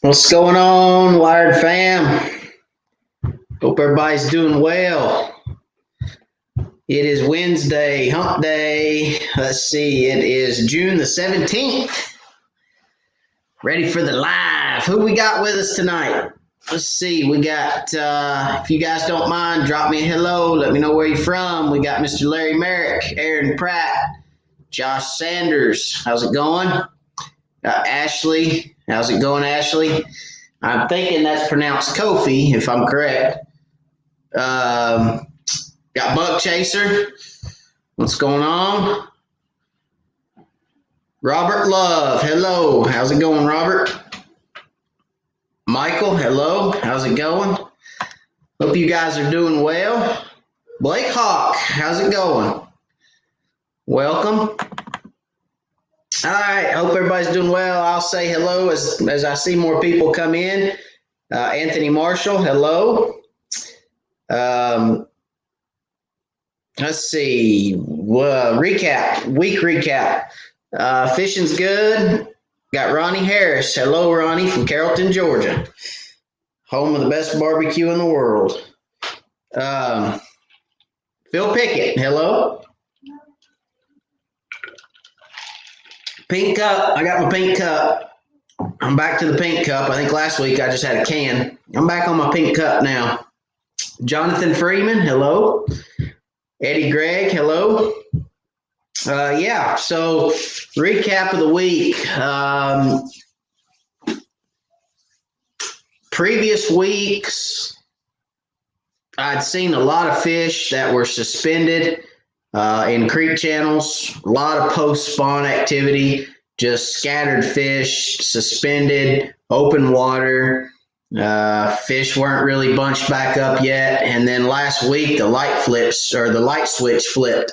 What's going on, Wired fam? Hope everybody's doing well. It is Wednesday, hump day. Let's see, it is June the 17th. Ready for the live. Who we got with us tonight? Let's see, we got, if you guys don't mind, drop me a hello. Let me know where you're from. We got Mr. Larry Merrick, Aaron Pratt, Josh Sanders. How's it going? Ashley. How's it going, Ashley? I'm thinking that's pronounced Kofi, if I'm correct. Got Buck Chaser. What's going on? Robert Love. Hello. How's it going, Robert? Michael. Hello. How's it going? Hope you guys are doing well. Blake Hawk. How's it going? Welcome. All right. Hope everybody's doing well. I'll say hello as I see more people come in. Anthony Marshall. Hello. Let's see. Week recap. Fishing's good. Got Ronnie Harris. Hello, Ronnie from Carrollton, Georgia. Home of the best barbecue in the world. Phil Pickett. Hello. Pink cup. I got my pink cup. I'm back to the pink cup. I think last week I just had a can. I'm back on my pink cup now. Jonathan Freeman, hello. Eddie Gregg, hello. Yeah, so recap of the week. Previous weeks, I'd seen a lot of fish that were suspended in creek channels, a lot of post-spawn activity, just scattered fish, suspended, open water. Fish weren't really bunched back up yet. And then last week, the light switch flipped.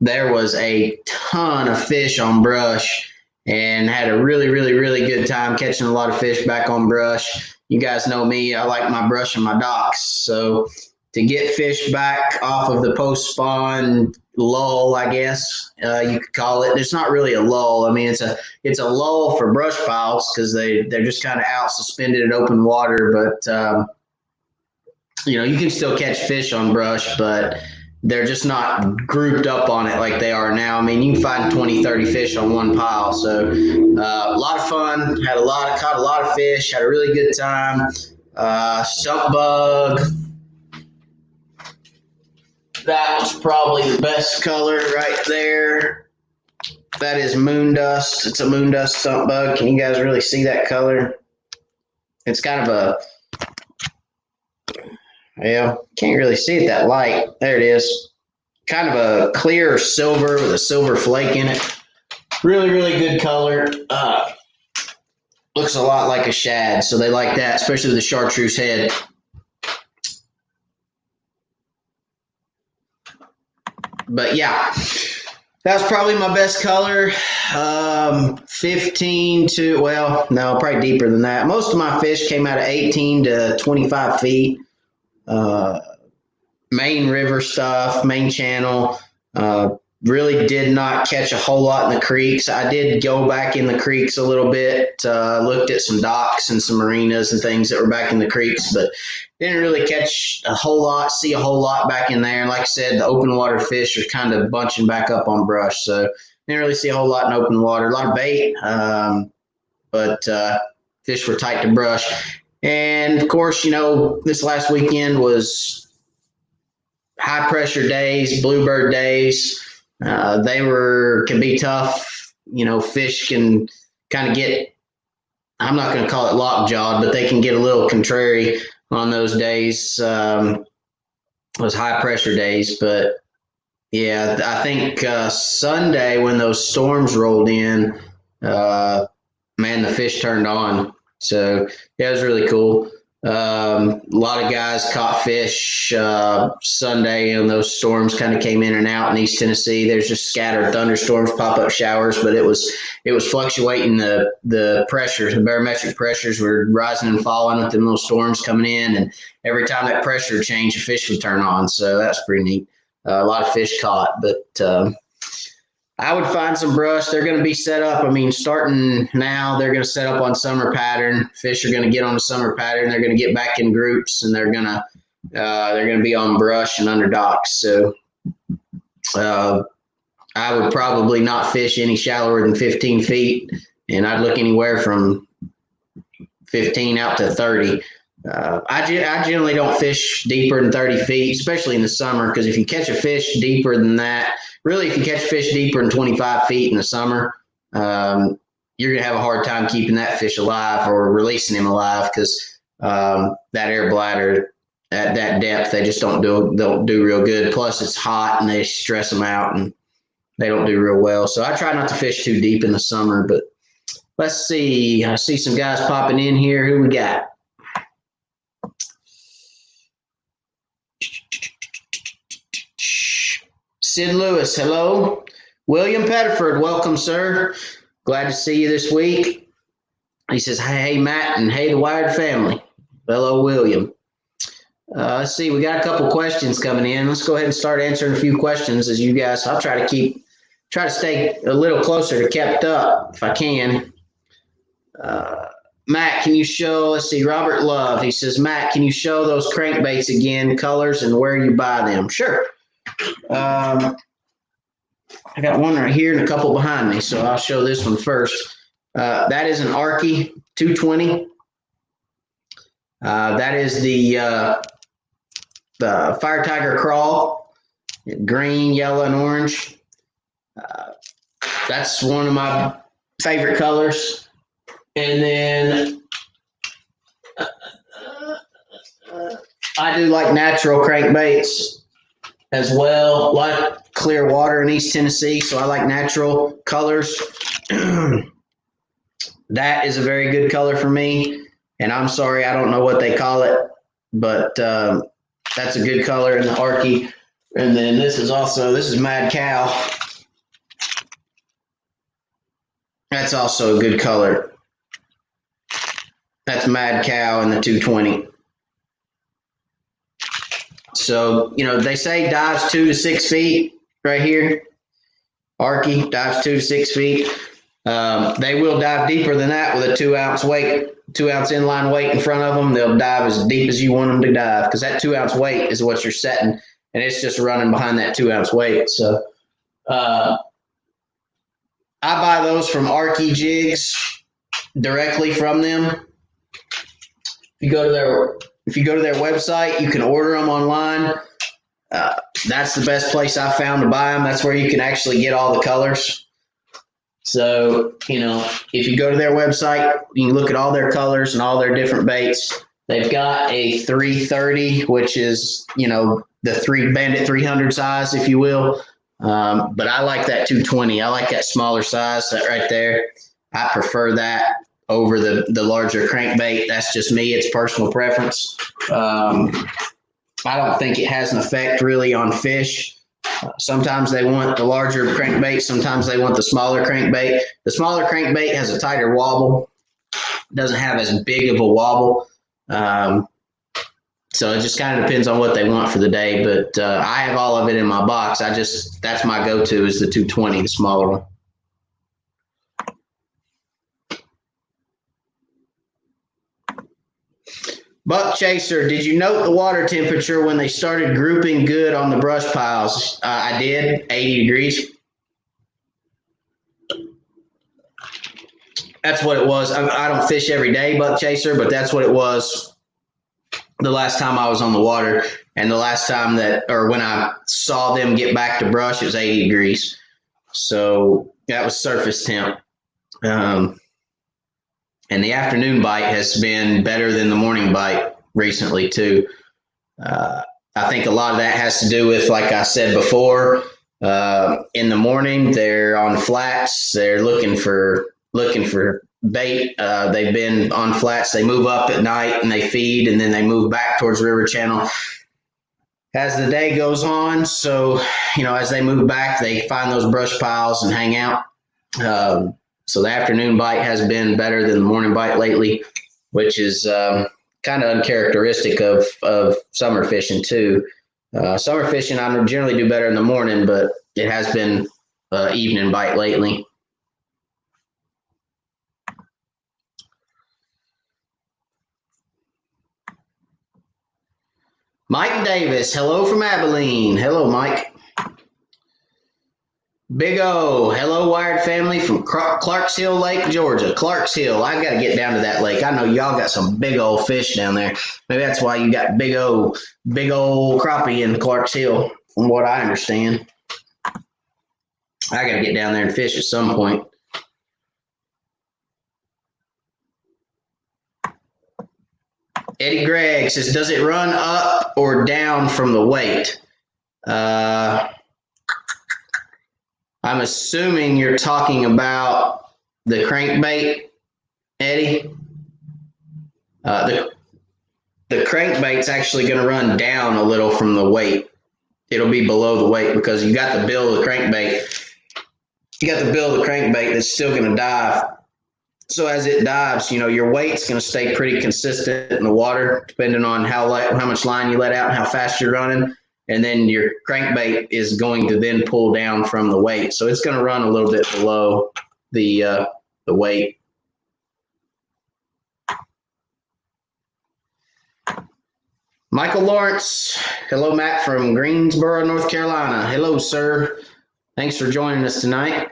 There was a ton of fish on brush and had a really, really, really good time catching a lot of fish back on brush. You guys know me. I like my brush and my docks. So to get fish back off of the post-spawn lull, I guess you could call it. It's not really a lull. I mean, it's a lull for brush piles because they're just kind of out suspended in open water. But you can still catch fish on brush, but they're just not grouped up on it like they are now. I mean, you can find 20, 30 fish on one pile. So a lot of fun. Caught a lot of fish. Had a really good time. Stump bug. That was probably the best color right there. That is moon dust. It's a moon dust stump bug. Can you guys really see that color? It's kind of can't really see it that light. There it is. Kind of a clear silver with a silver flake in it. Really, really good color. Looks a lot like a shad, so they like that, especially the chartreuse head. But yeah, that's probably my best color. 15 to, probably deeper than that. Most of my fish came out of 18 to 25 feet. Main river stuff, main channel. Really did not catch a whole lot in the creeks. I did go back in the creeks a little bit, looked at some docks and some marinas and things that were back in the creeks, but didn't really catch a whole lot, see a whole lot back in there. And like I said, the open water fish are kind of bunching back up on brush, so didn't really see a whole lot in open water. A lot of bait, but fish were tight to brush. And of course, this last weekend was high pressure days, bluebird days. They can be tough. Fish can kind of get, I'm not going to call it lockjawed, but they can get a little contrary on those days, those high pressure days. But yeah, I think Sunday when those storms rolled in, the fish turned on. So yeah, it was really cool. A lot of guys caught fish Sunday, and those storms kind of came in and out in East Tennessee. There's just scattered thunderstorms, pop-up showers, but it was fluctuating the pressures. The barometric pressures were rising and falling with them little storms coming in, and every time that pressure changed, the fish would turn on. So that's pretty neat. A lot of fish caught, but I would find some brush. They're going to be set up. I mean, starting now, they're going to set up on summer pattern. Fish are going to get on the summer pattern. They're going to get back in groups, and they're going to be on brush and under docks. So I would probably not fish any shallower than 15 feet, and I'd look anywhere from 15 out to 30. I generally don't fish deeper than 30 feet, especially in the summer, because if you catch a fish deeper than that, really, if you catch a fish deeper than 25 feet in the summer, you're going to have a hard time keeping that fish alive or releasing him alive, because that air bladder at that depth, they just don't do real good. Plus, it's hot and they stress them out and they don't do real well. So I try not to fish too deep in the summer. But let's see. I see some guys popping in here. Who we got? Sid Lewis, hello. William Pettiford, welcome, sir. Glad to see you this week. He says, hey, Matt, and hey, the Wired family. Hello, William. Let's see, we got a couple questions coming in. Let's go ahead and start answering a few questions as you guys. I'll try to stay a little closer to kept up if I can. Matt, can you show, let's see, Robert Love. He says, Matt, can you show those crankbaits again, colors, and where you buy them? Sure. I got one right here and a couple behind me, so I'll show this one first. That is an Arky 220. That is the Fire Tiger Crawl, green, yellow, and orange. That's one of my favorite colors. And then I do like natural crankbaits as well, like clear water in East Tennessee, so I like natural colors. That is a very good color for me, and I'm sorry, I don't know what they call it, but that's a good color in the Arky. And then this is Mad Cow. That's also a good color. That's Mad Cow in the 220. So, they say dives 2 to 6 feet right here. Arky dives 2 to 6 feet. They will dive deeper than that with a 2 ounce weight, 2 ounce inline weight in front of them. They'll dive as deep as you want them to dive, because that 2 ounce weight is what you're setting, and it's just running behind that 2 ounce weight. So, I buy those from Arky Jigs directly from them. If you go to their website, you can order them online. That's the best place I found to buy them. That's where you can actually get all the colors. So, if you go to their website, you can look at all their colors and all their different baits. They've got a 330, which is, the Bandit 300 size, if you will. But I like that 220. I like that smaller size, that right there. I prefer that over the larger crankbait. That's just me. It's personal preference. I don't think it has an effect really on fish. Sometimes they want the larger crankbait. Sometimes they want the smaller crankbait. The smaller crankbait has a tighter wobble. It doesn't have as big of a wobble. So it just kind of depends on what they want for the day. But I have all of it in my box. That's my go-to is the 220, the smaller one. Buck Chaser, did you note the water temperature when they started grouping good on the brush piles? I did, 80 degrees. That's what it was. I don't fish every day, Buck Chaser, but that's what it was the last time I was on the water. And the last time when I saw them get back to brush, it was 80 degrees. So that was surface temp. And the afternoon bite has been better than the morning bite recently too. I think a lot of that has to do with, like I said before, in the morning they're on flats. They're looking for bait. They've been on flats. They move up at night and they feed, and then they move back towards River Channel as the day goes on. So, as they move back, they find those brush piles and hang out. So the afternoon bite has been better than the morning bite lately, which is kind of uncharacteristic of summer fishing too. Summer fishing, I generally do better in the morning, but it has been evening bite lately. Mike Davis, hello from Abilene. Hello, Mike. Big O, hello, Wired family from Clarks Hill Lake, Georgia. Clarks Hill, I got to get down to that lake. I know y'all got some big old fish down there. Maybe that's why you got big old crappie in Clarks Hill, from what I understand. I got to get down there and fish at some point. Eddie Gregg says, does it run up or down from the weight? I'm assuming you're talking about the crankbait, Eddie. The crankbait's actually going to run down a little from the weight. It'll be below the weight because you got the bill of the crankbait. You got the bill of the crankbait that's still going to dive. So as it dives, your weight's going to stay pretty consistent in the water, depending on how much line you let out and how fast you're running. And then your crankbait is going to then pull down from the weight. So it's going to run a little bit below the weight. Michael Lawrence. Hello, Matt from Greensboro, North Carolina. Hello, sir. Thanks for joining us tonight.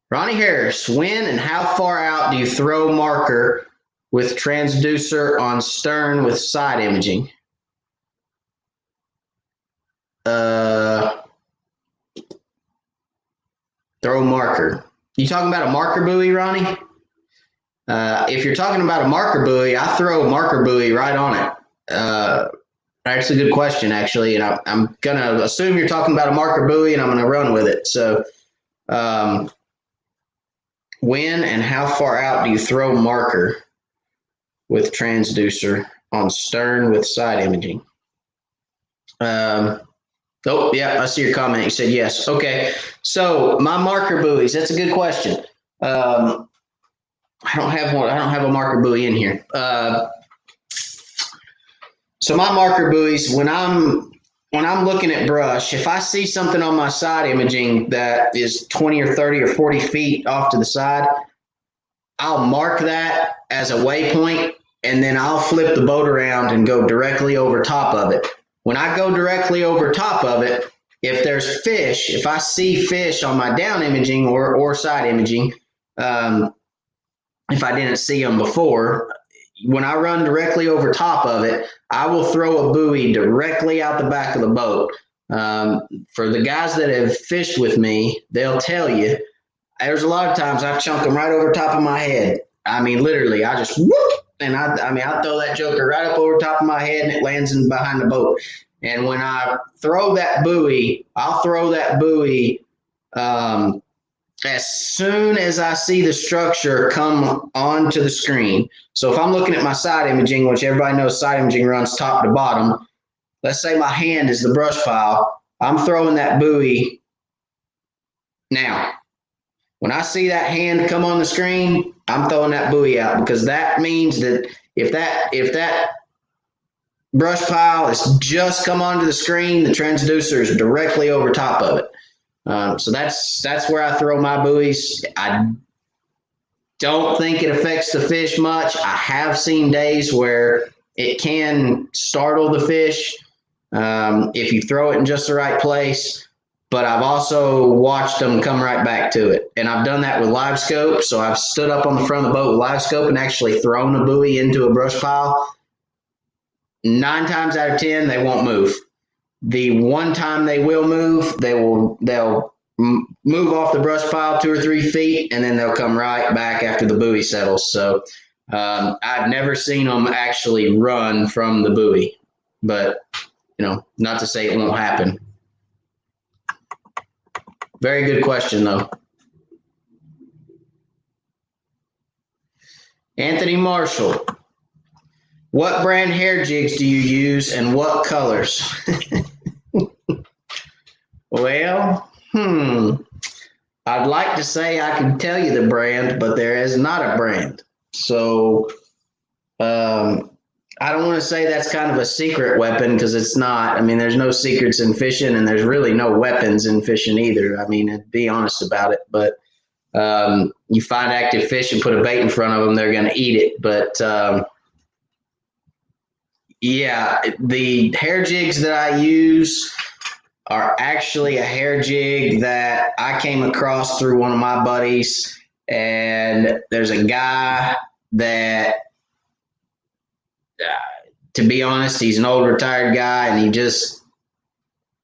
Ronnie Harris, when and how far out do you throw marker with transducer on stern with side imaging? Throw marker. You talking about a marker buoy, Ronnie? If you're talking about a marker buoy, I throw a marker buoy right on it. That's a good question, actually, and I'm going to assume you're talking about a marker buoy, and I'm going to run with it. So when and how far out do you throw marker with transducer on stern with side imaging? Oh, yeah, I see your comment. You said yes. Okay, so my marker buoys, that's a good question. I don't have one. I don't have a marker buoy in here. So my marker buoys, when I'm looking at brush, if I see something on my side imaging that is 20 or 30 or 40 feet off to the side, I'll mark that as a waypoint, and then I'll flip the boat around and go directly over top of it. When I go directly over top of it, if there's fish, if I see fish on my down imaging or side imaging, if I didn't see them before, when I run directly over top of it, I will throw a buoy directly out the back of the boat. For the guys that have fished with me, they'll tell you, there's a lot of times I chunk them right over top of my head. I mean, literally, I just whoop, and I throw that joker right up over top of my head, and it lands in behind the boat. And when I throw that buoy, I'll throw that buoy as soon as I see the structure come onto the screen. So if I'm looking at my side imaging, which everybody knows side imaging runs top to bottom, let's say my hand is the brush file, I'm throwing that buoy now. When I see that hand come on the screen, I'm throwing that buoy out, because that means that if that brush pile has just come onto the screen, the transducer is directly over top of it. So that's where I throw my buoys. I don't think it affects the fish much. I have seen days where it can startle the fish if you throw it in just the right place. But I've also watched them come right back to it. And I've done that with live scope. So I've stood up on the front of the boat with live scope and actually thrown a buoy into a brush pile. 9 times out of 10, they won't move. The one time they will move, they'll move off the brush pile 2 or 3 feet, and then they'll come right back after the buoy settles. So I've never seen them actually run from the buoy, but not to say it won't happen. Very good question, though. Anthony Marshall, what brand hair jigs do you use and what colors? Well, I'd like to say I can tell you the brand, but there is not a brand. So I don't want to say that's kind of a secret weapon because it's not. I mean, there's no secrets in fishing, and there's really no weapons in fishing either. I mean, to be honest about it, but you find active fish and put a bait in front of them, they're going to eat it. But yeah, the hair jigs that I use are actually a hair jig that I came across through one of my buddies. And there's a guy that, to be honest, he's an old retired guy and he just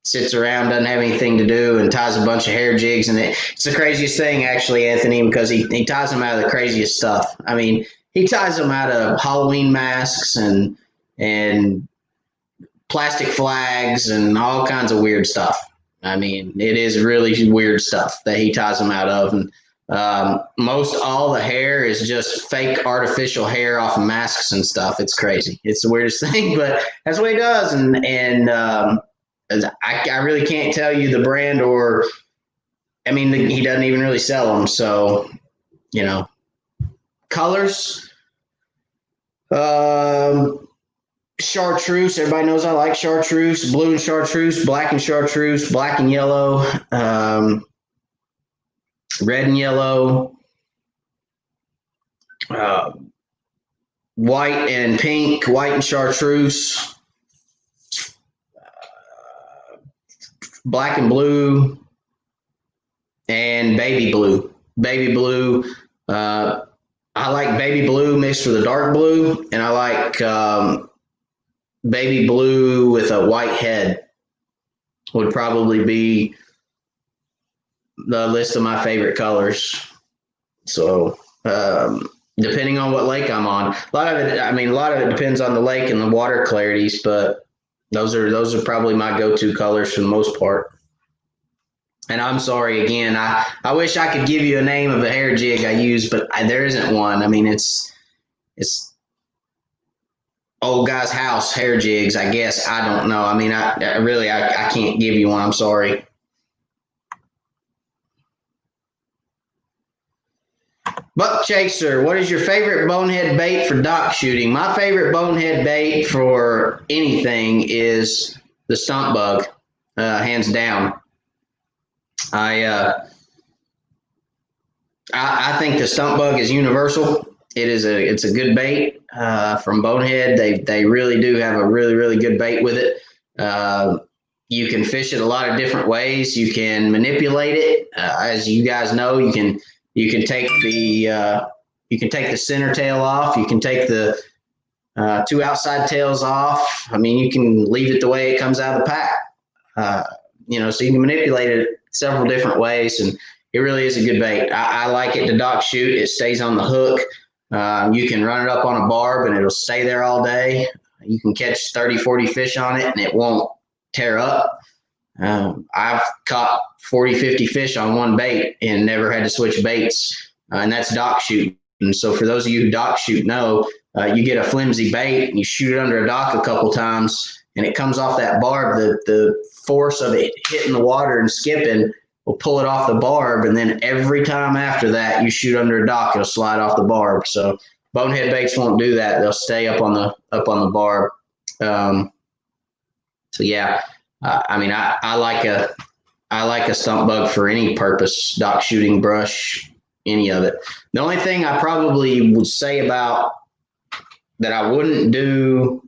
sits around, doesn't have anything to do, and ties a bunch of hair jigs. And it's the craziest thing, actually, Anthony, because he ties them out of the craziest stuff. I mean, he ties them out of Halloween masks and plastic flags and all kinds of weird stuff. I mean, it is really weird stuff that he ties them out of. And most all the hair is just fake artificial hair off of masks and stuff. It's crazy. It's the weirdest thing, but that's what he does. And I really can't tell you the brand, or I mean, he doesn't even really sell them. So, you know, colors. Chartreuse. Everybody knows I like chartreuse. Blue and chartreuse, black and chartreuse, black and yellow, red and yellow, white and pink, white and chartreuse, black and blue, and baby blue. Baby blue. I like baby blue mixed with a dark blue, and I like baby blue with a white head would probably be the list of my favorite colors. So depending on what lake I'm on, a lot of it depends on the lake and the water clarities, but those are probably my go-to colors for the most part. And I'm sorry again, I wish I could give you a name of a hair jig I use, but there isn't one. I mean, it's old guy's house hair jigs, I guess. I don't know. I mean, I can't give you one. I'm sorry. Buck Chaser, what is your favorite bonehead bait for dock shooting? My favorite bonehead bait for anything is the stump bug, hands down. I think the stump bug is universal. It's a good bait from Bonehead. They really do have a really, really good bait with it. You can fish it a lot of different ways. You can manipulate it, as you guys know. You can take the center tail off. You can take the two outside tails off. I mean, you can leave it the way it comes out of the pack. So you can manipulate it several different ways, and it really is a good bait. I like it to dock shoot. It stays on the hook. You can run it up on a barb and it'll stay there all day. You can catch 30, 40 fish on it and it won't tear up. I've caught 40, 50 fish on one bait and never had to switch baits, and that's dock shoot. And so for those of you who dock shoot know, you get a flimsy bait and you shoot it under a dock a couple times and it comes off that barb. The force of it hitting the water and skipping will pull it off the barb, and then every time after that you shoot under a dock, it'll slide off the barb. So bonehead baits won't do that. They'll stay up on the barb. So yeah, I like a stump bug for any purpose, dock shooting, brush, any of it. The only thing I probably would say about that I wouldn't do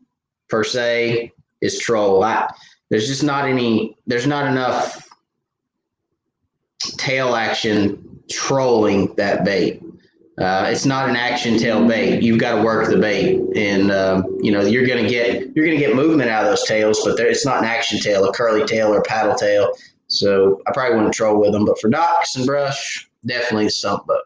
per se is troll. There's not enough tail action trolling that bait. It's not an action tail bait. You've got to work the bait, and you're gonna get movement out of those tails, but it's not an action tail, a curly tail or paddle tail. So I probably wouldn't troll with them, but for docks and brush, definitely the stump bug.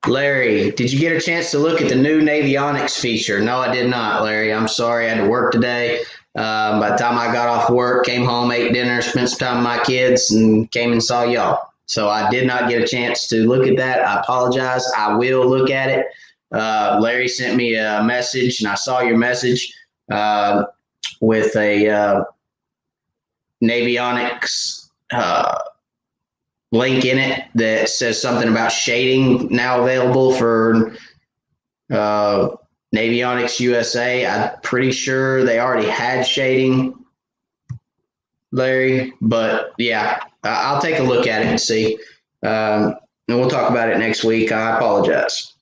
Larry, did you get a chance to look at the new Navionics feature? No, I did not, Larry. I'm sorry. I had to work today. By the time I got off work, came home, ate dinner, spent some time with my kids, and came and saw y'all. So I did not get a chance to look at that. I apologize. I will look at it. Larry sent me a message, and I saw your message with a Navionics link in it that says something about shading now available for Navionics USA. I'm pretty sure they already had shading, Larry, but yeah, I'll take a look at it and see. And we'll talk about it next week. I apologize.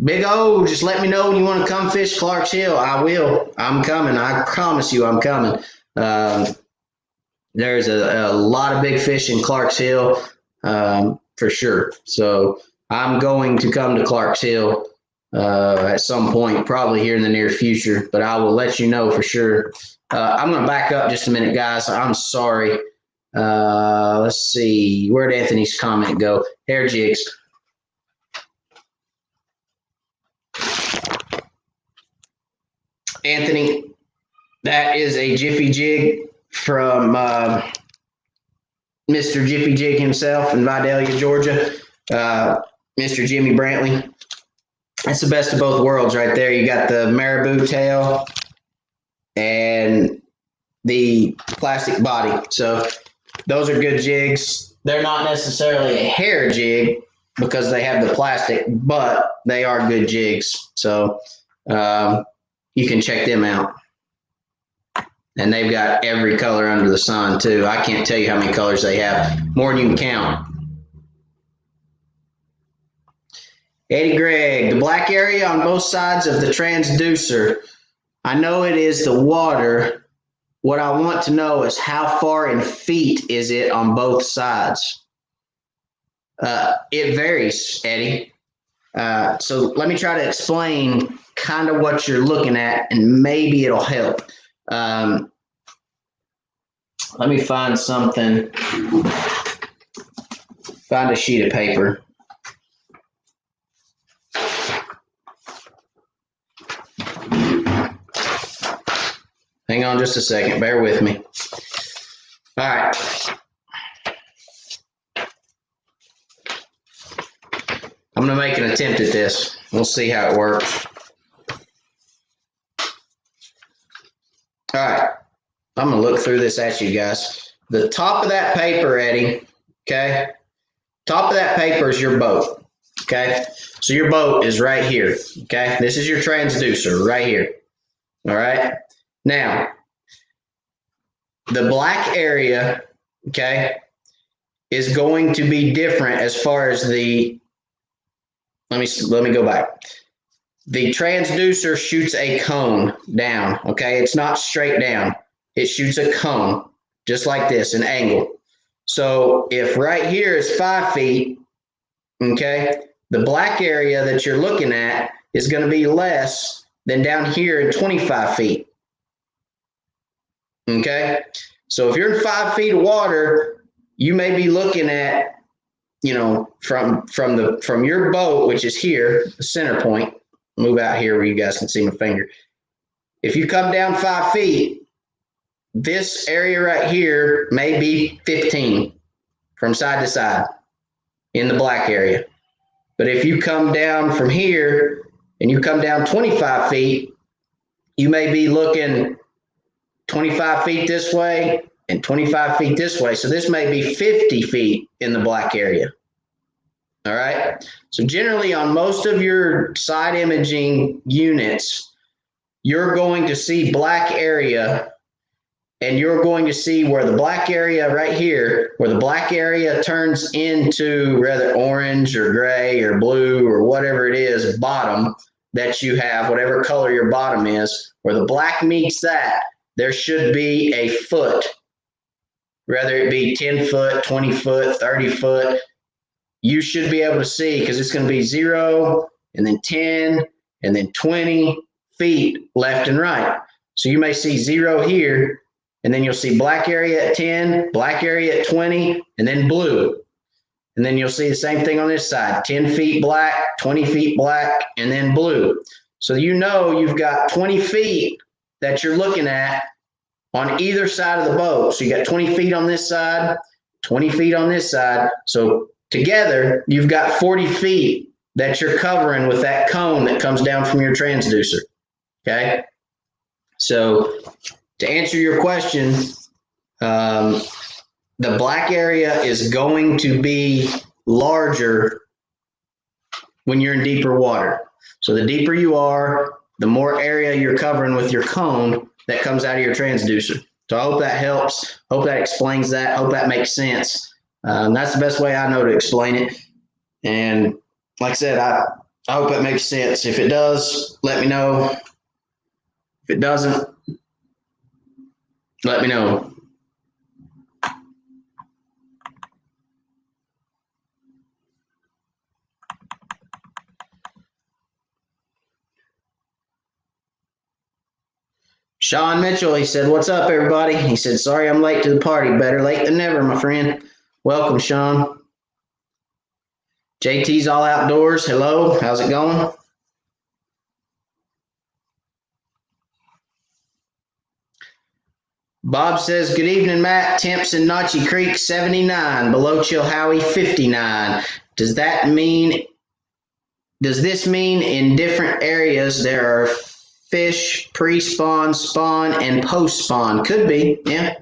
Big O, just let me know when you want to come fish Clark's Hill. I will. I'm coming. I promise you I'm coming. There's a lot of big fish in Clark's Hill for sure. So I'm going to come to Clark's Hill at some point, probably here in the near future, but I will let you know for sure. I'm going to back up just a minute, guys. I'm sorry. Let's see. Where'd Anthony's comment go? Hair jigs. Anthony, that is a Jiffy jig from Mr. Jiffy Jig himself in Vidalia, Georgia, Mr. Jimmy Brantley. That's the best of both worlds right there. You got the marabou tail and the plastic body. So those are good jigs. They're not necessarily a hair jig because they have the plastic, but they are good jigs. So you can check them out. And they've got every color under the sun, too. I can't tell you how many colors they have. More than you can count. Eddie Gregg, the black area on both sides of the transducer. I know it is the water. What I want to know is how far in feet is it on both sides? It varies, Eddie. So let me try to explain kind of what you're looking at, and maybe it'll help. Let me find something. Find a sheet of paper. Hang on just a second. Bear with me. All right. I'm going to make an attempt at this. We'll see how it works. All right. I'm going to look through this at you guys. The top of that paper, Eddie, okay? Top of that paper is your boat, okay? So your boat is right here, okay? This is your transducer right here, all right? Now, the black area, okay, is going to be different as far as the, let me go back. The transducer shoots a cone down, okay? It's not straight down. It shoots a cone, just like this, an angle. So if right here is 5 feet, okay, the black area that you're looking at is going to be less than down here in 25 feet. Okay, so if you're in 5 feet of water, you may be looking at, you know, from your boat, which is here, the center point. Move out here where you guys can see my finger. If you come down 5 feet, this area right here may be 15 from side to side in the black area. But if you come down from here and you come down 25 feet, you may be looking 25 feet this way and 25 feet this way. So this may be 50 feet in the black area. All right. So generally on most of your side imaging units, you're going to see black area, and you're going to see where the black area right here, where the black area turns into rather orange or gray or blue or whatever it is, bottom that you have, whatever color your bottom is, where the black meets that, there should be a foot, whether it be 10 foot, 20 foot, 30 foot. You should be able to see, because it's going to be 0 and then 10 and then 20 feet left and right. So you may see 0 here, and then you'll see black area at 10, black area at 20, and then blue. And then you'll see the same thing on this side, 10 feet black, 20 feet black, and then blue. So you know you've got 20 feet that you're looking at on either side of the boat. So you got 20 feet on this side, 20 feet on this side. So together, you've got 40 feet that you're covering with that cone that comes down from your transducer, okay? So to answer your question, the black area is going to be larger when you're in deeper water. So the deeper you are, the more area you're covering with your cone that comes out of your transducer. So I hope that helps. Hope that explains that. Hope that makes sense. That's the best way I know to explain it. And like I said, I hope it makes sense. If it does, let me know. If it doesn't, let me know. Shawn Mitchell, he said, "What's up, everybody?" He said, "Sorry I'm late to the party. Better late than never, my friend." Welcome, Shawn. JT's All Outdoors. Hello. How's it going? Bob says, "Good evening, Matt. Timpson, Notchy Creek, 79. Below Chilhowie, 59. Does this mean in different areas there are fish pre-spawn, spawn, and post-spawn?" Could be, yeah.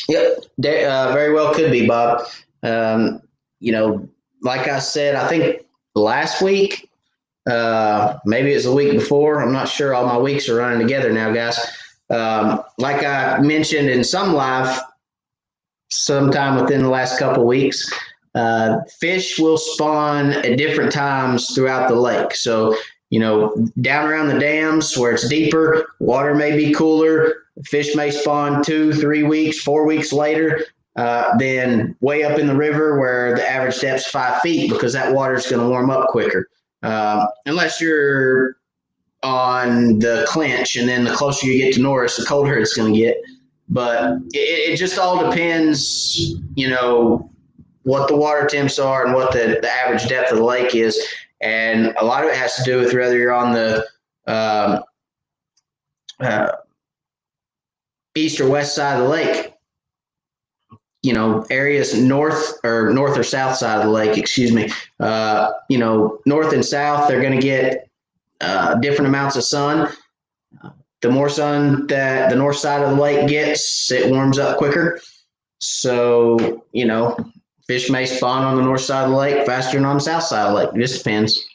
Yep, very well could be, Bob. Like I said, I think last week, maybe it was the week before. I'm not sure. All my weeks are running together now, guys. Like I mentioned in some live sometime within the last couple of weeks, fish will spawn at different times throughout the lake. So, down around the dams where it's deeper, water may be cooler. Fish may spawn 2, 3 weeks, 4 weeks later. Then way up in the river where the average depth's 5 feet, because that water is going to warm up quicker. Unless you're on the clinch, and then the closer you get to Norris, the colder it's going to get. But it just all depends, what the water temps are and what the average depth of the lake is. And a lot of it has to do with whether you're on the east or west side of the lake. Areas north or south side of the lake, excuse me. North and south, they're going to get different amounts of sun. The more sun that the north side of the lake gets, it warms up quicker. So, fish may spawn on the north side of the lake faster than on the south side of the lake. It just depends.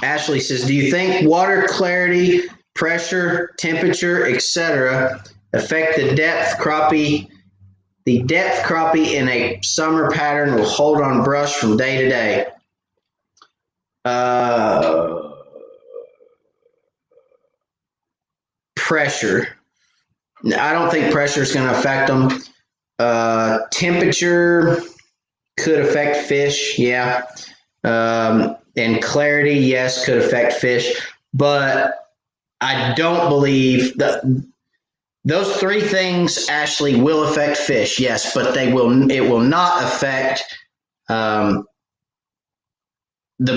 Ashley says, "Do you think water clarity, pressure, temperature, etc. affect the depth crappie? The depth crappie in a summer pattern will hold on brush from day to day." Pressure. I don't think pressure is going to affect them. Temperature could affect fish, yeah. And clarity, yes, could affect fish. But I don't believe that those three things, Ashley, will affect fish, yes, but it will not affect the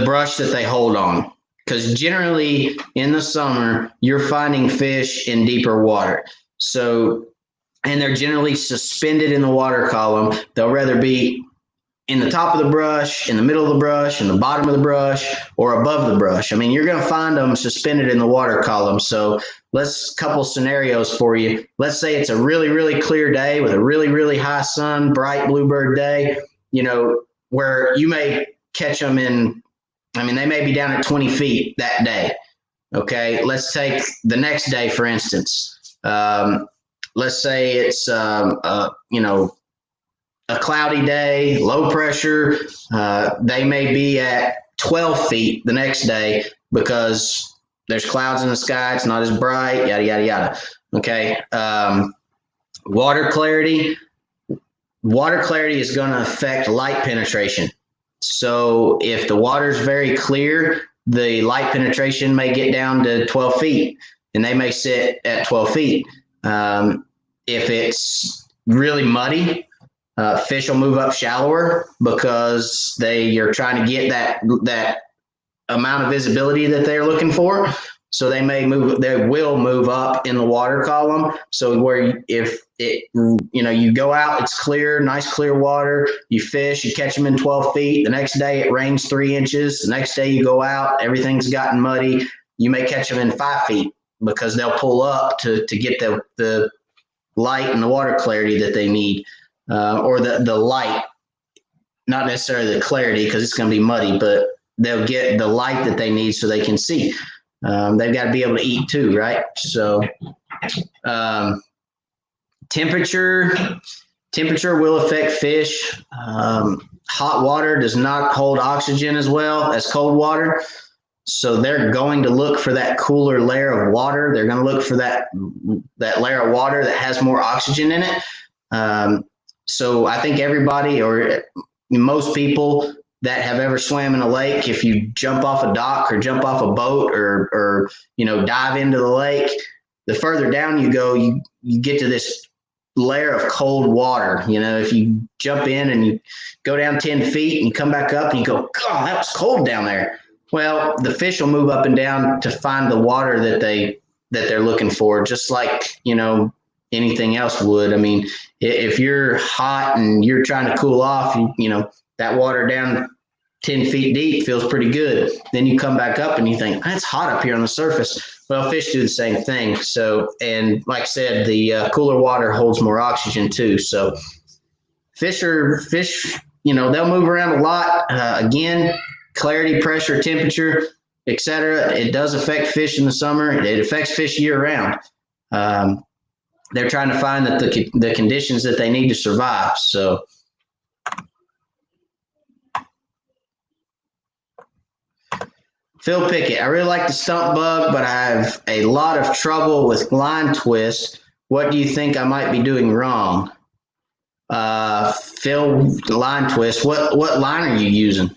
brush that they hold on. Because generally in the summer, you're finding fish in deeper water. So, and they're generally suspended in the water column. They'll rather be in the top of the brush, in the middle of the brush, in the bottom of the brush, or above the brush. I mean, you're going to find them suspended in the water column. So let's couple scenarios for you. Let's say it's a really, really clear day with a really, really high sun, bright bluebird day, where you may catch them they may be down at 20 feet that day. Okay, let's take the next day, for instance. Let's say it's, a cloudy day, low pressure. They may be at 12 feet the next day because there's clouds in the sky. It's not as bright, yada, yada, yada. Okay. Water clarity is going to affect light penetration. So if the water is very clear, the light penetration may get down to 12 feet and they may sit at 12 feet. If it's really muddy, fish will move up shallower because they are trying to get that amount of visibility that they're looking for. So they will move up in the water column. So where if it, you go out, it's clear, nice clear water, you fish, you catch them in 12 feet. The next day it rains 3 inches. The next day you go out, everything's gotten muddy. You may catch them in 5 feet because they'll pull up to get the light and the water clarity that they need, or the light, not necessarily the clarity because it's going to be muddy, but they'll get the light that they need so they can see. They've got to be able to eat too, right? So temperature will affect fish. Hot water does not hold oxygen as well as cold water. So they're going to look for that cooler layer of water. They're going to look for that layer of water that has more oxygen in it. So I think everybody, or most people that have ever swam in a lake, if you jump off a dock or jump off a boat or dive into the lake, the further down you go, you get to this layer of cold water. If you jump in and you go down 10 feet and you come back up and you go, God, that was cold down there. Well, the fish will move up and down to find the water that they're looking for, just like, anything else would. I mean, if you're hot and you're trying to cool off, that water down 10 feet deep feels pretty good. Then you come back up and you think, it's hot up here on the surface. Well, fish do the same thing. So, and like I said, the cooler water holds more oxygen too. So fish, they'll move around a lot. Again, clarity, pressure, temperature, etc. It does affect fish in the summer. It affects fish year round. They're trying to find the conditions that they need to survive. So Phil Pickett, I really like the stump bug, but I have a lot of trouble with line twist. What do you think I might be doing wrong? Phil, line twist. What line are you using?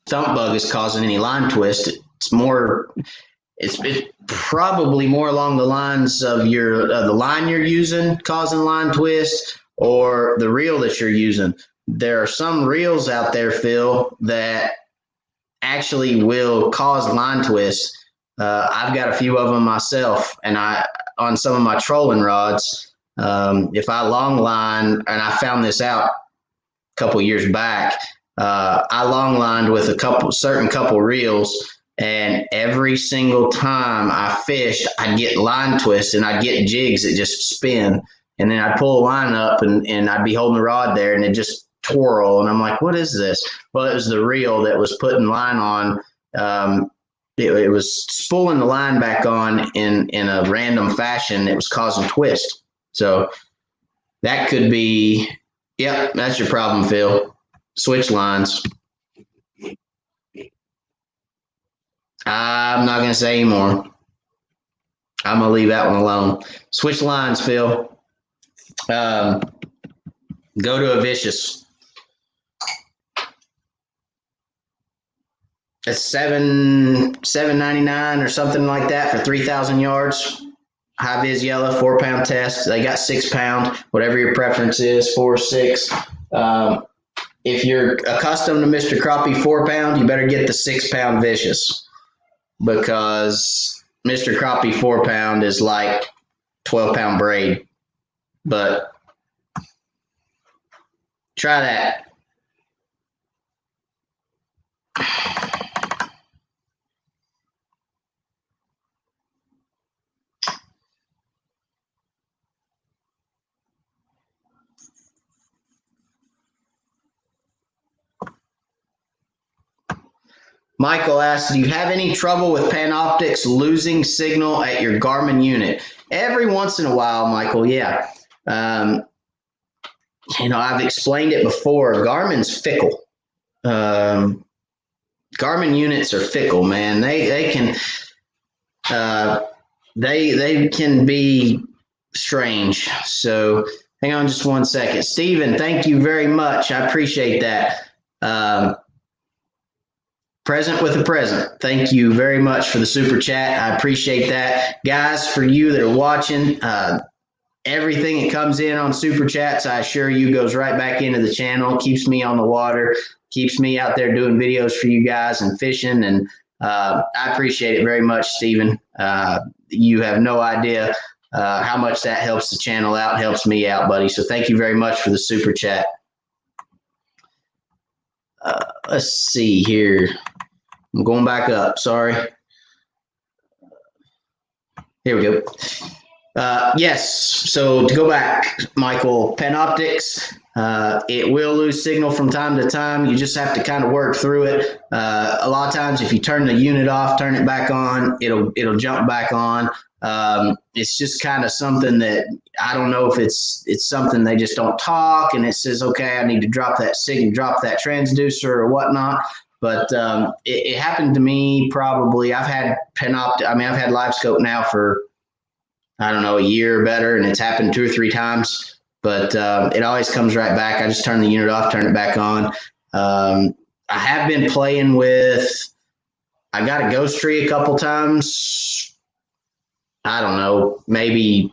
Stump bug is causing any line twist. It's probably more along the lines of the line you're using causing line twist, or the reel that you're using. There are some reels out there, Phil, that actually will cause line twist. I've got a few of them myself, and on some of my trolling rods, if I long line, and I found this out a couple years back, I long lined with a certain couple reels, and every single time I fish, I'd get line twist and I'd get jigs that just spin. And then I'd pull a line up and I'd be holding the rod there and it just twirl. And I'm like, what is this? Well, it was the reel that was putting line on. It was spooling the line back on in a random fashion. It was causing twist. So that could be, yep, that's your problem, Phil. Switch lines. I'm not going to say anymore. I'm going to leave that one alone. Switch lines, Phil. Go to a vicious. It's $7.99 or something like that for 3,000 yards. High vis yellow, 4-pound test. They got 6-pound, whatever your preference is, 4 or 6. If you're accustomed to Mr. Crappie 4-pound, you better get the 6-pound vicious, because Mr. Crappie 4-pound is like 12-pound braid. But try that. Michael asks, do you have any trouble with Panoptix losing signal at your Garmin unit? Every once in a while, Michael, yeah. I've explained it before. Garmin's fickle. Garmin units are fickle, man. They can be strange. So hang on just one second. Steven, thank you very much. I appreciate that. Present with a present. Thank you very much for the super chat. I appreciate that. Guys, for you that are watching, everything that comes in on super chats, I assure you, goes right back into the channel, keeps me on the water, keeps me out there doing videos for you guys and fishing. And I appreciate it very much, Stephen. You have no idea how much that helps the channel out, helps me out, buddy. So thank you very much for the super chat. Let's see here. I'm going back up. Sorry. Here we go. Yes. So to go back, Michael, Panoptix, it will lose signal from time to time. You just have to kind of work through it. A lot of times, if you turn the unit off, turn it back on, it'll jump back on. It's just kind of something that I don't know if it's something they just don't talk and it says, okay, I need to drop that signal, drop that transducer or whatnot. But it happened to me probably. I've had I've had live scope now for, I don't know, a year or better, and it's happened 2 or 3 times. But it always comes right back. I just turn the unit off, turn it back on. I have been playing with, I got a ghost tree a couple times. I don't know, maybe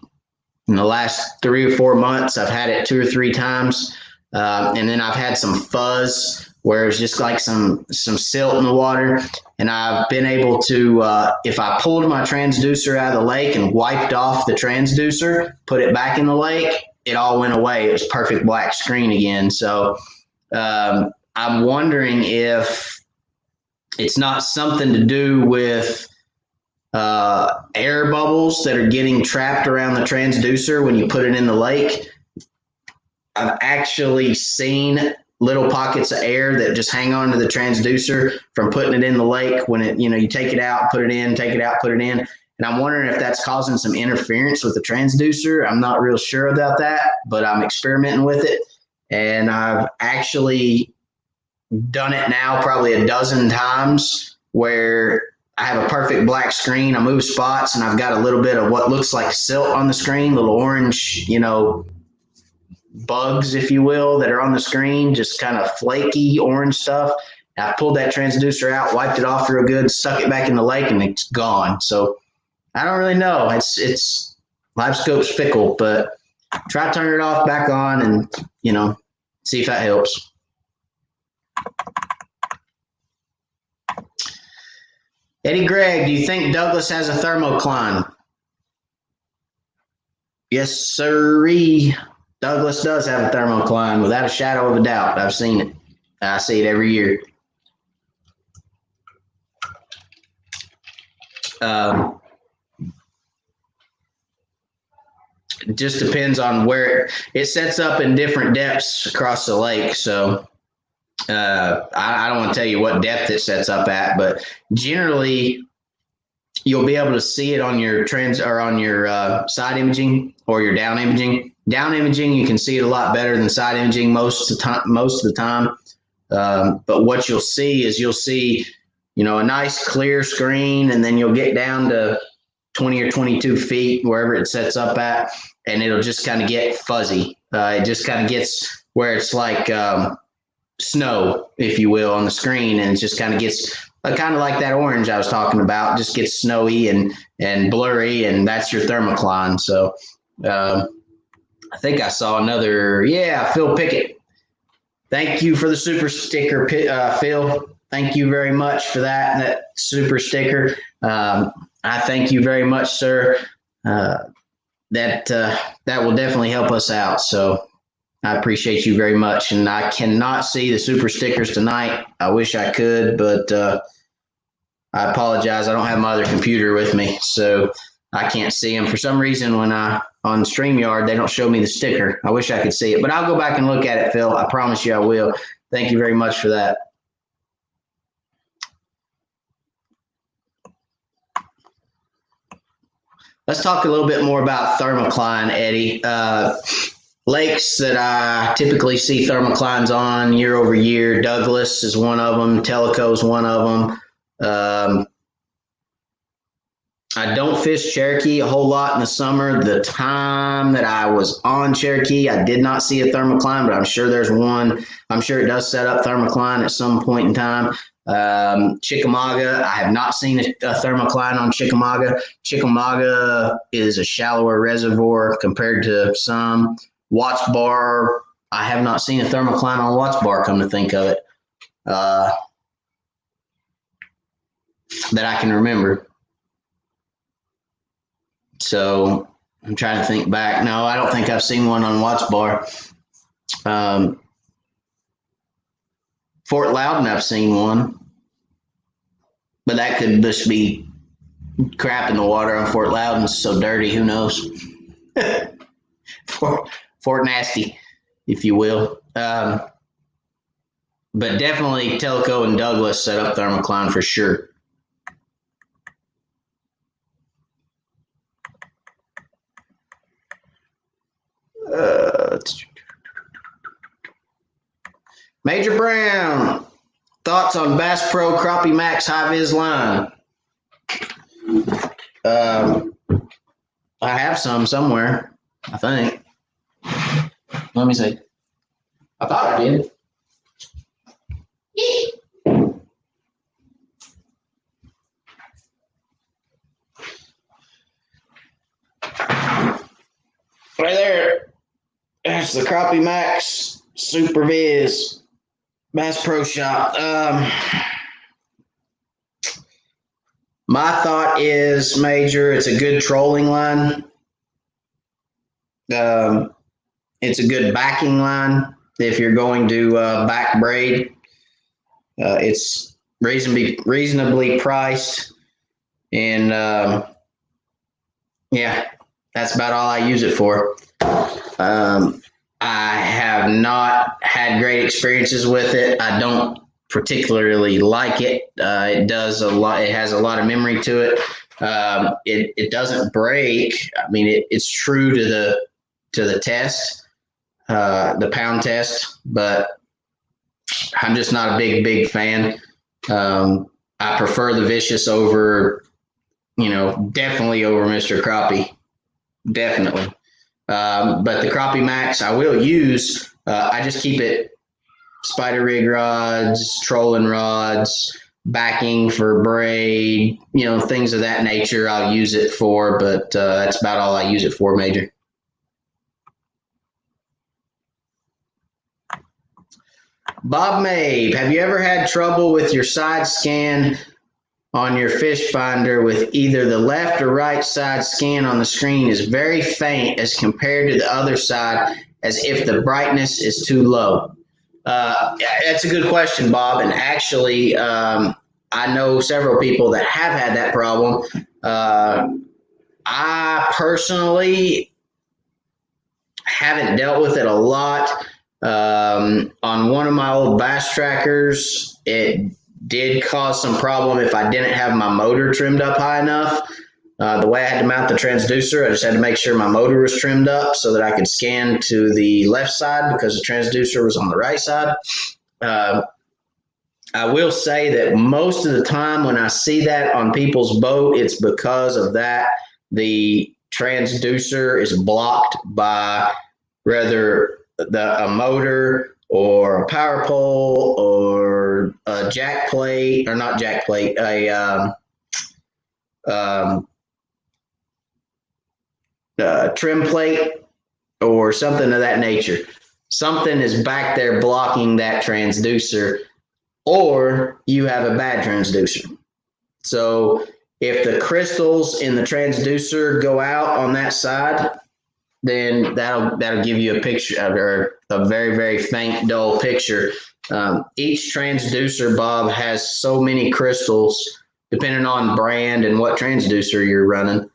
in the last 3 or 4 months, I've had it 2 or 3 times. And then I've had some fuzz where it's just like some silt in the water. And I've been able to, if I pulled my transducer out of the lake and wiped off the transducer, put it back in the lake, it all went away. It was perfect black screen again. So I'm wondering if it's not something to do with air bubbles that are getting trapped around the transducer when you put it in the lake. I've actually seen little pockets of air that just hang on to the transducer from putting it in the lake when it, you take it out, put it in, take it out, put it in. And I'm wondering if that's causing some interference with the transducer. I'm not real sure about that, but I'm experimenting with it. And I've actually done it now probably a dozen times where I have a perfect black screen. I move spots and I've got a little bit of what looks like silt on the screen, little orange, bugs, if you will, that are on the screen, just kind of flaky orange stuff. I pulled that transducer out, wiped it off real good, stuck it back in the lake, and it's gone. So I don't really know. It's live scope's fickle, but try to turn it off, back on, and see if that helps. Eddie Gregg, do you think Douglas has a thermocline? Yes, sirree. Douglas does have a thermocline, without a shadow of a doubt. I've seen it. I see it every year. It just depends on where it sets up in different depths across the lake. So I don't want to tell you what depth it sets up at, but generally you'll be able to see it on your side imaging or your down imaging. Down imaging, you can see it a lot better than side imaging most of the time. But what you'll see is a nice clear screen, and then you'll get down to 20 or 22 feet, wherever it sets up at, and it'll just kind of get fuzzy. It just kind of gets where it's like snow, if you will, on the screen, and it just kind of gets kind of like that orange I was talking about, just gets snowy and blurry, and that's your thermocline. So I think I saw another, Phil Pickett. Thank you for the super sticker, Phil. Thank you very much for that super sticker. I thank you very much, sir. That will definitely help us out. So I appreciate you very much. And I cannot see the super stickers tonight. I wish I could, but I apologize. I don't have my other computer with me, so I can't see them. For some reason, when on StreamYard, they don't show me the sticker. I wish I could see it, but I'll go back and look at it, Phil. I promise you I will. Thank you very much for that. Let's talk a little bit more about thermocline, Eddie. Lakes that I typically see thermoclines on year over year, Douglas is one of them, Tellico is one of them. I don't fish Cherokee a whole lot in the summer. The time that I was on Cherokee, I did not see a thermocline, but I'm sure there's one. I'm sure it does set up thermocline at some point in time. Chickamauga, I have not seen a thermocline on Chickamauga. Chickamauga is a shallower reservoir compared to some. Watts Bar, I have not seen a thermocline on Watts Bar, come to think of it, that I can remember. So I'm trying to think back. No, I don't think I've seen one on Watts Bar. Fort Loudon, I've seen one, but that could just be crap in the water on Fort Loudon. It's so dirty. Who knows? Fort Nasty, if you will. But definitely Telco and Douglas set up thermocline for sure. Major Brown, thoughts on Bass Pro Crappie Max High Vis line? I have some somewhere, I think. Let me see. I thought I did. Right there. That's the Crappie Max Super Viz Bass Pro Shop. My thought is, Major, it's a good trolling line. It's a good backing line if you're going to back braid. It's reasonably priced, and yeah, that's about all I use it for. I have not had great experiences with it. I don't particularly like it. It does a lot. It has a lot of memory to it. It doesn't break. I mean, it's true to the test, the pound test, but I'm just not a big fan. I prefer the Vicious over, definitely over Mr. Crappie, definitely. But the Crappie Max I will use. I just keep it spider rig rods, trolling rods, backing for braid, things of that nature. I'll use it for, but that's about all I use it for, Major. Bob Mabe, have you ever had trouble with your side scan on your fish finder with either the left or right side scan on the screen is very faint as compared to the other side, as if the brightness is too low? That's a good question, Bob. And actually, I know several people that have had that problem. I personally haven't dealt with it a lot. On one of my old bass trackers, it did cause some problem if I didn't have my motor trimmed up high enough. The way I had to mount the transducer, I just had to make sure my motor was trimmed up so that I could scan to the left side because the transducer was on the right side. I will say that most of the time when I see that on people's boat, it's because of that. The transducer is blocked by rather a motor or a power pole or a jack plate, or not jack plate, a trim plate or something of that nature. Something is back there blocking that transducer, or you have a bad transducer. So if the crystals in the transducer go out on that side, then that'll give you a picture, or a very, very faint, dull picture. Each transducer, Bob, has so many crystals, depending on brand and what transducer you're running.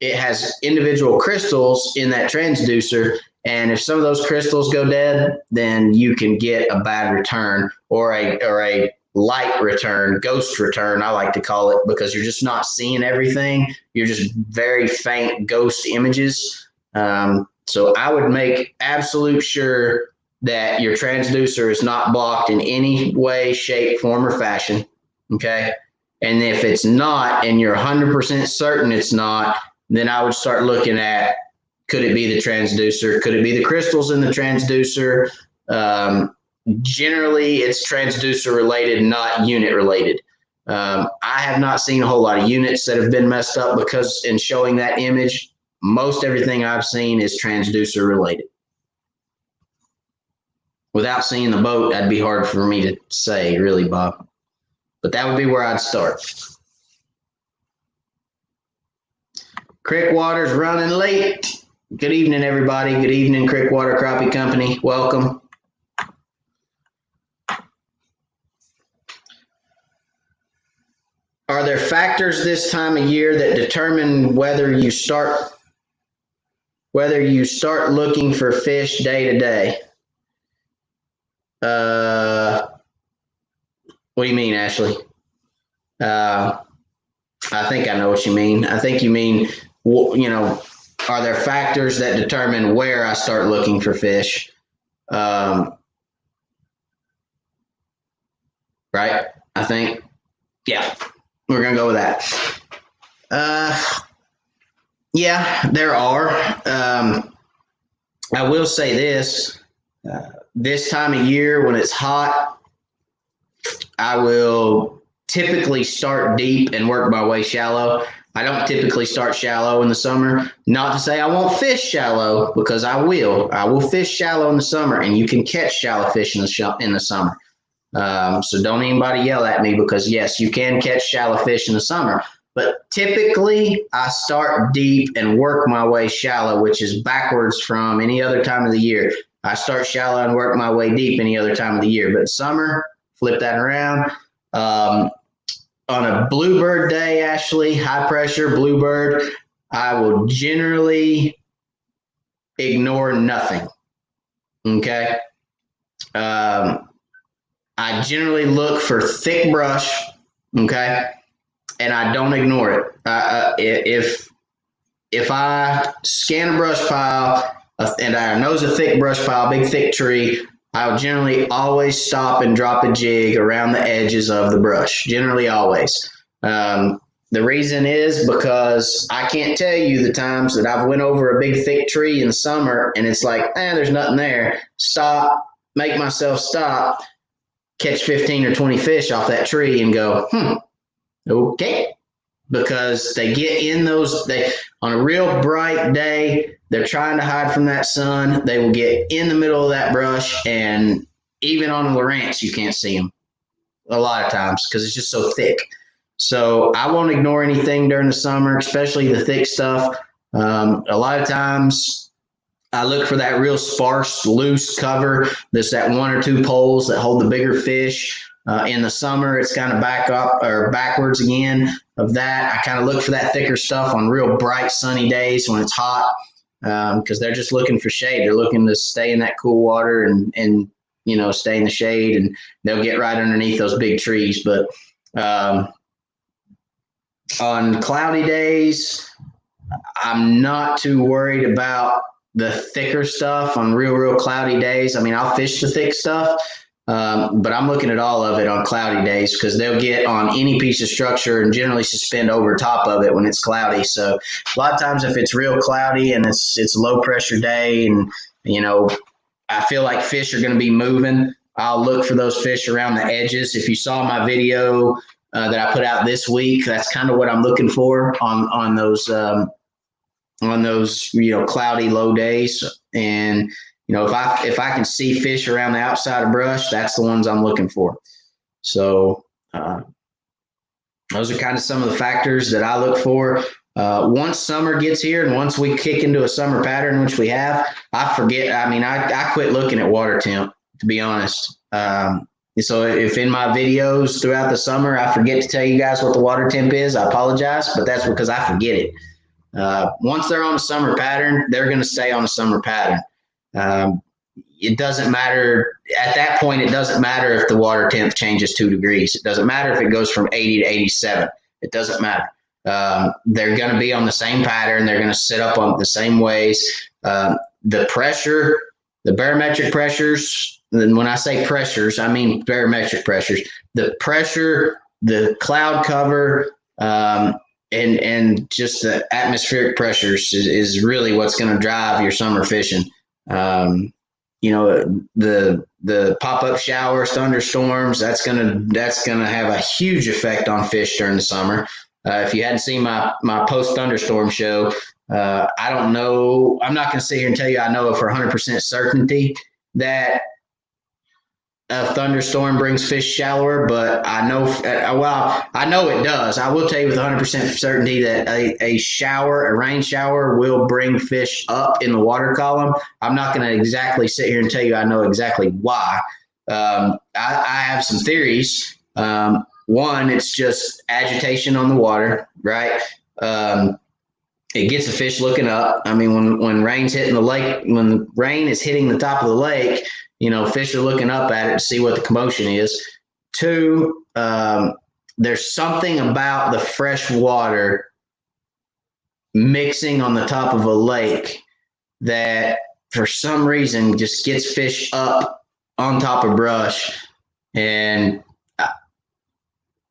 It has individual crystals in that transducer, and if some of those crystals go dead, then you can get a bad return, or a light return, ghost return, I like to call it, because you're just not seeing everything. You're just very faint ghost images. So I would make absolute sure that your transducer is not blocked in any way, shape, form, or fashion. Okay. And if it's not, and you're 100% certain it's not, then I would start looking at, could it be the transducer? Could it be the crystals in the transducer? Generally, it's transducer related, not unit related. I have not seen a whole lot of units that have been messed up because in showing that image, most everything I've seen is transducer related. Without seeing the boat, that'd be hard for me to say, really, Bob. But that would be where I'd start. Creek water's running late. Good evening, everybody. Good evening, Creek Water Crappie Company. Welcome. Are there factors this time of year that determine whether you start looking for fish day to day? What do you mean, Ashley? I think I know what you mean. I think you mean, are there factors that determine where I start looking for fish? Right? I think, yeah, we're going to go with that. Yeah, there are. I will say this. This time of year when it's hot, I will typically start deep and work my way shallow. I don't typically start shallow in the summer. Not to say I won't fish shallow, because I will. I will fish shallow in the summer, and you can catch shallow fish in the summer. So don't anybody yell at me, because yes, you can catch shallow fish in the summer. But typically, I start deep and work my way shallow, which is backwards from any other time of the year. I start shallow and work my way deep any other time of the year. But summer, flip that around. On a bluebird day, Ashley, high pressure bluebird, I will generally ignore nothing. Okay. I generally look for thick brush. Okay. And I don't ignore it. If I scan a brush pile and I nose a thick brush pile, big thick tree, I will generally always stop and drop a jig around the edges of the brush. Generally, always. The reason is because I can't tell you the times that I've went over a big thick tree in the summer and it's like, there's nothing there. Stop, make myself stop, catch 15 or 20 fish off that tree and go, okay. Because they get in those, on a real bright day, they're trying to hide from that sun. They will get in the middle of that brush, and even on Lawrence, you can't see them a lot of times because it's just so thick. So I won't ignore anything during the summer, especially the thick stuff. A lot of times I look for that real sparse, loose cover. There's that one or two poles that hold the bigger fish. In the summer, it's kind of back up or backwards again of that. I kind of look for that thicker stuff on real bright, sunny days when it's hot, because they're just looking for shade. They're looking to stay in that cool water and stay in the shade, and they'll get right underneath those big trees. But on cloudy days, I'm not too worried about the thicker stuff on real cloudy days. I mean, I'll fish the thick stuff. But I'm looking at all of it on cloudy days because they'll get on any piece of structure and generally suspend over top of it when it's cloudy. So a lot of times if it's real cloudy and it's a low pressure day and, I feel like fish are going to be moving, I'll look for those fish around the edges. If you saw my video that I put out this week, that's kind of what I'm looking for on those cloudy low days. And if I can see fish around the outside of brush, that's the ones I'm looking for. So those are kind of some of the factors that I look for. Once summer gets here and once we kick into a summer pattern, which we have, I forget. I mean, I quit looking at water temp, to be honest. So if in my videos throughout the summer, I forget to tell you guys what the water temp is, I apologize, but that's because I forget it. Once they're on a summer pattern, they're going to stay on a summer pattern. It doesn't matter at that point. It doesn't matter if the water temp changes 2 degrees. It doesn't matter if it goes from 80 to 87. It doesn't matter. They're going to be on the same pattern. They're going to sit up on the same ways. The pressure, the barometric pressures, and when I say pressures, I mean barometric pressures. The pressure the cloud cover and just the atmospheric pressures is really what's going to drive your summer fishing. You know, the pop-up showers, thunderstorms, that's gonna have a huge effect on fish during the summer. If you hadn't seen my post thunderstorm show, I don't know. I'm not going to sit here and tell you I know for 100% certainty that a thunderstorm brings fish shallower, but I know, I know it does. I will tell you with 100% certainty that a rain shower will bring fish up in the water column. I'm not going to exactly sit here and tell you I know exactly why. I have some theories. One, it's just agitation on the water, right? It gets the fish looking up. I mean, when rain's hitting the lake, when the rain is hitting the top of the lake, you know, fish are looking up at it to see what the commotion is. Two, there's something about the fresh water mixing on the top of a lake that for some reason just gets fish up on top of brush. And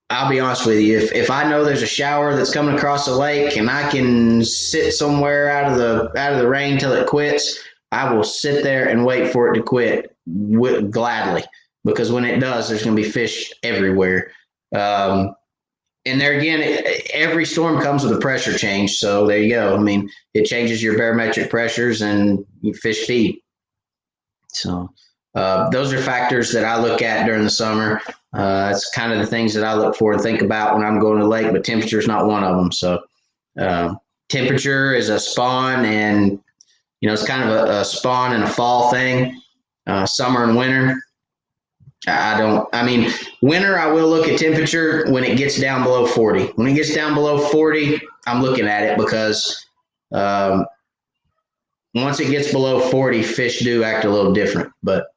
I'll be honest with you, if I know there's a shower that's coming across the lake and I can sit somewhere out of the rain till it quits, I will sit there and wait for it to quit gladly, because when it does, there's going to be fish everywhere. And there again, every storm comes with a pressure change. So there you go. I mean, it changes your barometric pressures and you fish feed. So those are factors that I look at during the summer. It's kind of the things that I look for and think about when I'm going to the lake, but temperature is not one of them. So temperature is a spawn, and you know, it's kind of a spawn and a fall thing. Summer and winter, winter, I will look at temperature when it gets down below 40. When it gets down below 40, I'm looking at it because once it gets below 40, fish do act a little different. But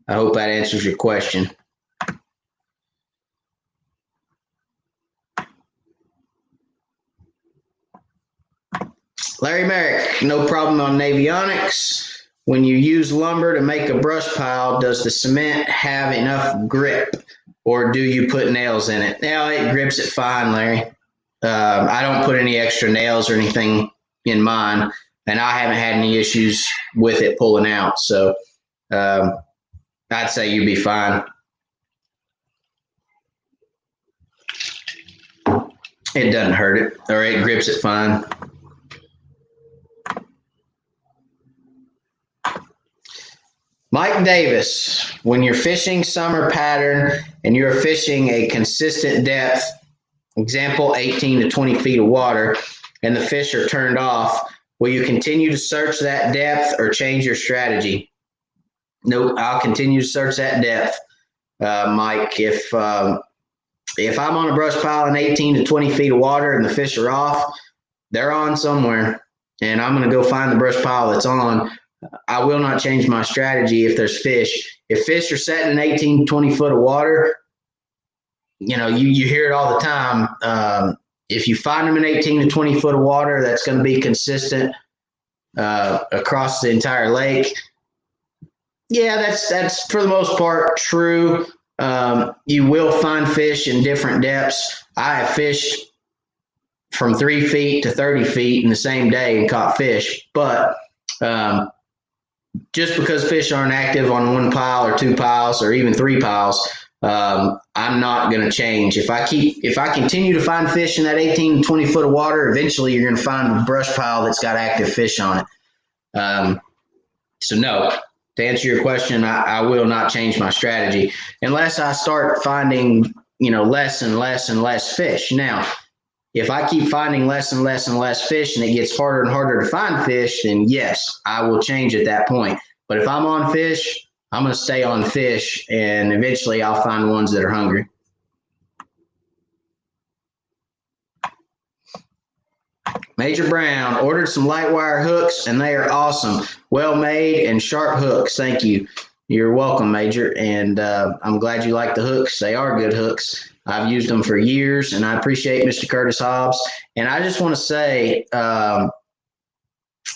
I hope that answers your question. Larry Merrick, no problem on Navionics. When you use lumber to make a brush pile, does the cement have enough grip, or do you put nails in it? Now, it grips it fine, Larry. I don't put any extra nails or anything in mine, and I haven't had any issues with it pulling out. So I'd say you'd be fine. It doesn't hurt it, or it grips it fine. Mike Davis, when you're fishing summer pattern and you're fishing a consistent depth, example 18 to 20 feet of water, and the fish are turned off, will you continue to search that depth or change your strategy? Nope, I'll continue to search that depth, Mike. If I'm on a brush pile in 18 to 20 feet of water and the fish are off, they're on somewhere, and I'm going to go find the brush pile that's on. I will not change my strategy if there's fish. If fish are setting in 18, 20 foot of water, you know, you hear it all the time. If you find them in 18 to 20 foot of water, that's going to be consistent across the entire lake. Yeah, that's for the most part true. You will find fish in different depths. I have fished from 3 feet to 30 feet in the same day and caught fish, but just because fish aren't active on one pile or two piles or even three piles, I'm not going to change. If I continue to find fish in that 18 to 20 foot of water, eventually you're going to find a brush pile that's got active fish on it. So no, to answer your question, I will not change my strategy unless I start finding, you know, less and less and less fish. Now, if I keep finding less and less and less fish and it gets harder and harder to find fish, then yes, I will change at that point. But if I'm on fish, I'm going to stay on fish, and eventually I'll find ones that are hungry. Major Brown, ordered some Lightwire hooks, and they are awesome. Well made and sharp hooks. Thank you. You're welcome, Major. And I'm glad you like the hooks. They are good hooks. I've used them for years, and I appreciate Mr. Curtis Hobbs. And I just want to say,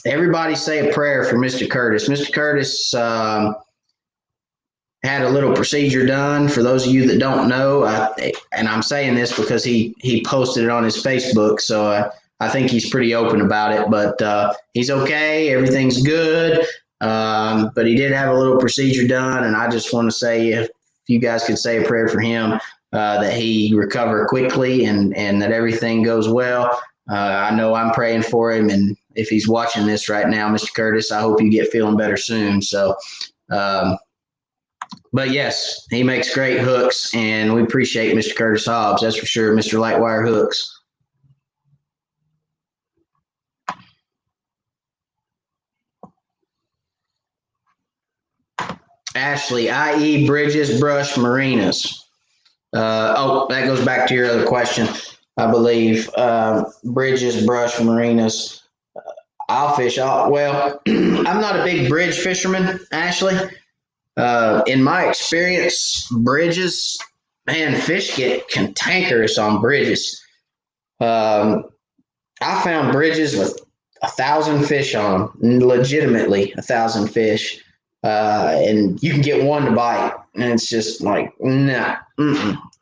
everybody say a prayer for Mr. Curtis. Mr. Curtis had a little procedure done. For those of you that don't know, and I'm saying this because he posted it on his Facebook, so I think he's pretty open about it. But he's okay. Everything's good. But he did have a little procedure done, and I just want to say, if you guys could say a prayer for him, that he recover quickly and that everything goes well. I know I'm praying for him, and if he's watching this right now, Mr. Curtis, I hope you get feeling better soon. So, but yes, he makes great hooks, and we appreciate Mr. Curtis Hobbs. That's for sure, Mr. Lightwire Hooks. Ashley, i.e. bridges, brush, marinas. That goes back to your other question, I believe. Bridges, brush, marinas. I'll fish all. Well, I'm not a big bridge fisherman, Ashley. In my experience, bridges, man, fish get cantankerous on bridges. I found bridges with 1,000 fish on them, legitimately 1,000 fish. And you can get one to bite, and it's just like, nah.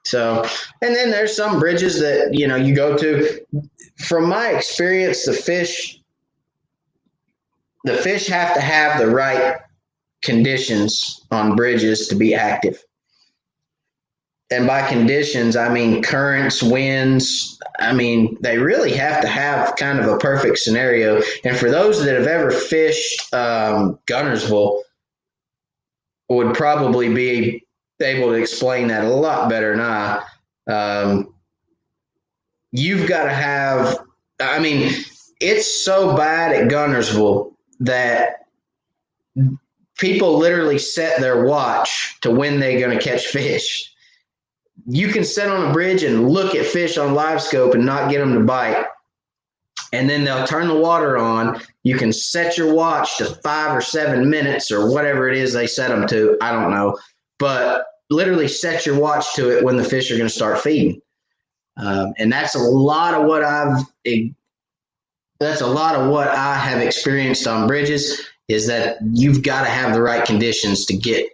So, and then there's some bridges that, you go to. From my experience, the fish have to have the right conditions on bridges to be active. And by conditions, I mean currents, winds. I mean, they really have to have kind of a perfect scenario. And for those that have ever fished Gunnersville, would probably be able to explain that a lot better than I. You've got to have, I mean, it's so bad at Gunnersville that people literally set their watch to when they're going to catch fish. You can sit on a bridge and look at fish on live scope and not get them to bite. And then they'll turn the water on. You can set your watch to 5 or 7 minutes or whatever it is they set them to. I don't know. But literally set your watch to it when the fish are going to start feeding. And that's a lot of what I have experienced on bridges, is that you've got to have the right conditions to get,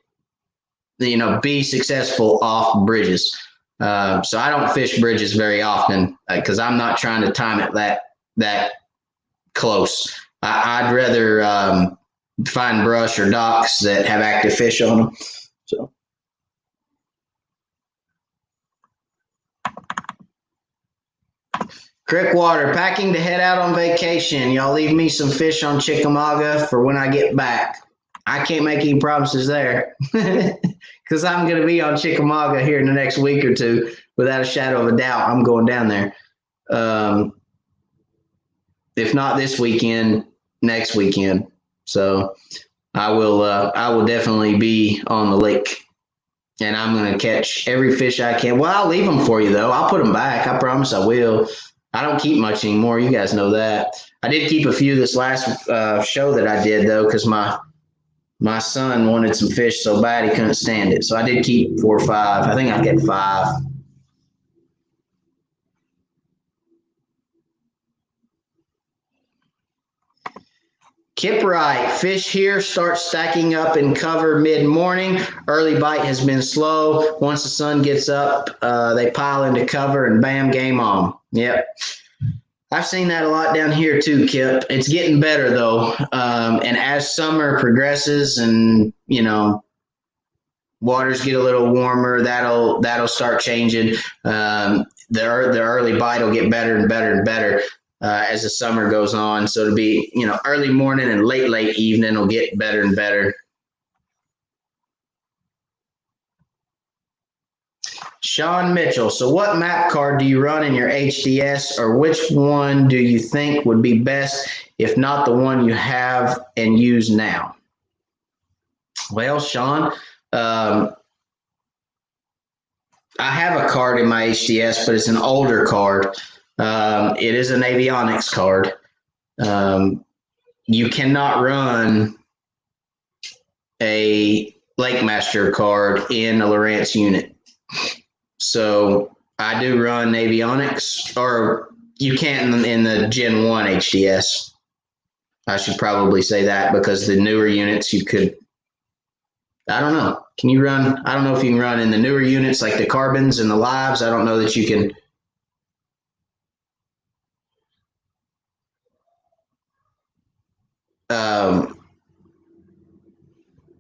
be successful off bridges. So I don't fish bridges very often because I'm not trying to time it that close. I'd rather find brush or docks that have active fish on them. So. Crickwater, packing to head out on vacation. Y'all leave me some fish on Chickamauga for when I get back. I can't make any promises there because I'm going to be on Chickamauga here in the next week or two. Without a shadow of a doubt, I'm going down there. If not this weekend, next weekend. So I will definitely be on the lake, and I'm going to catch every fish I can. Well, I'll leave them for you though. I'll put them back. I promise I will. I don't keep much anymore. You guys know that. I did keep a few this last show that I did though, because my son wanted some fish so bad he couldn't stand it. So I did keep 4 or 5. I think I kept 5. Kipwright, fish here start stacking up in cover mid-morning. Early bite has been slow. Once the sun gets up, they pile into cover and bam, game on. Yep. I've seen that a lot down here too, Kip. It's getting better though. And as summer progresses and, waters get a little warmer, that'll start changing. The early bite will get better and better and better. As the summer goes on. So it'll be, early morning and late evening will get better and better. Shawn Mitchell. So what map card do you run in your HDS, or which one do you think would be best if not the one you have and use now? Well, Shawn, I have a card in my HDS, but it's an older card. It is a Navionics card. You cannot run a Lake Master card in a Lowrance unit. So I do run Navionics, or you can't in the Gen 1 HDS. I should probably say that, because the newer units you could I don't know. Can you run? I don't know if you can run in the newer units like the carbons and the lives. I don't know that you can.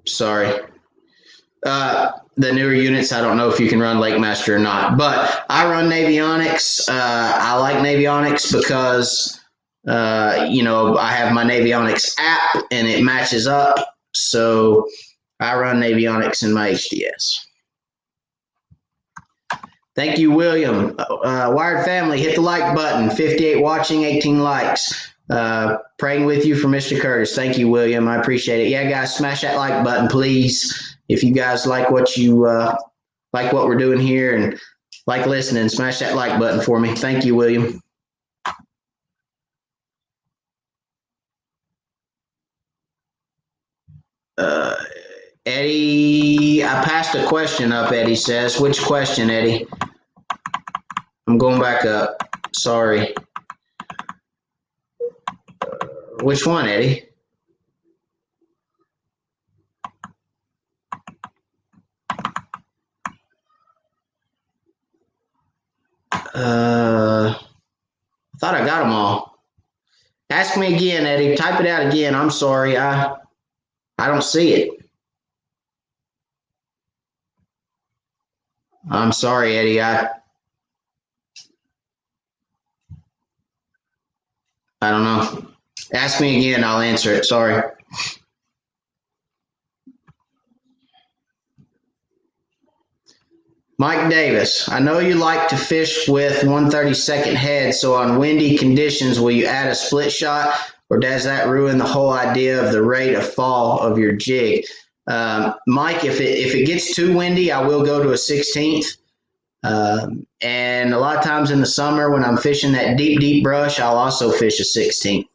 Sorry. The newer units, I don't know if you can run Lake Master or not, but I run Navionics. I like Navionics because, I have my Navionics app and it matches up. So I run Navionics in my HDS. Thank you, William. Wired family, hit the like button. 58 watching, 18 likes. Praying with you for Mr. Curtis. Thank you, William. I appreciate it. Yeah, guys, smash that like button, please. If you guys like what we're doing here and like listening, smash that like button for me. Thank you, William. Eddie, I passed a question up, Eddie says. Which question, Eddie? I'm going back up. Sorry. Which one, Eddie? I thought I got them all. Ask me again, Eddie. Type it out again. I'm sorry. I don't see it. I'm sorry, Eddie. I don't know. Ask me again. I'll answer it. Sorry. Mike Davis, I know you like to fish with 1/32 head, so on windy conditions, will you add a split shot, or does that ruin the whole idea of the rate of fall of your jig? Mike, if it gets too windy, I will go to a 16th. And a lot of times in the summer when I'm fishing that deep brush, I'll also fish a 16th.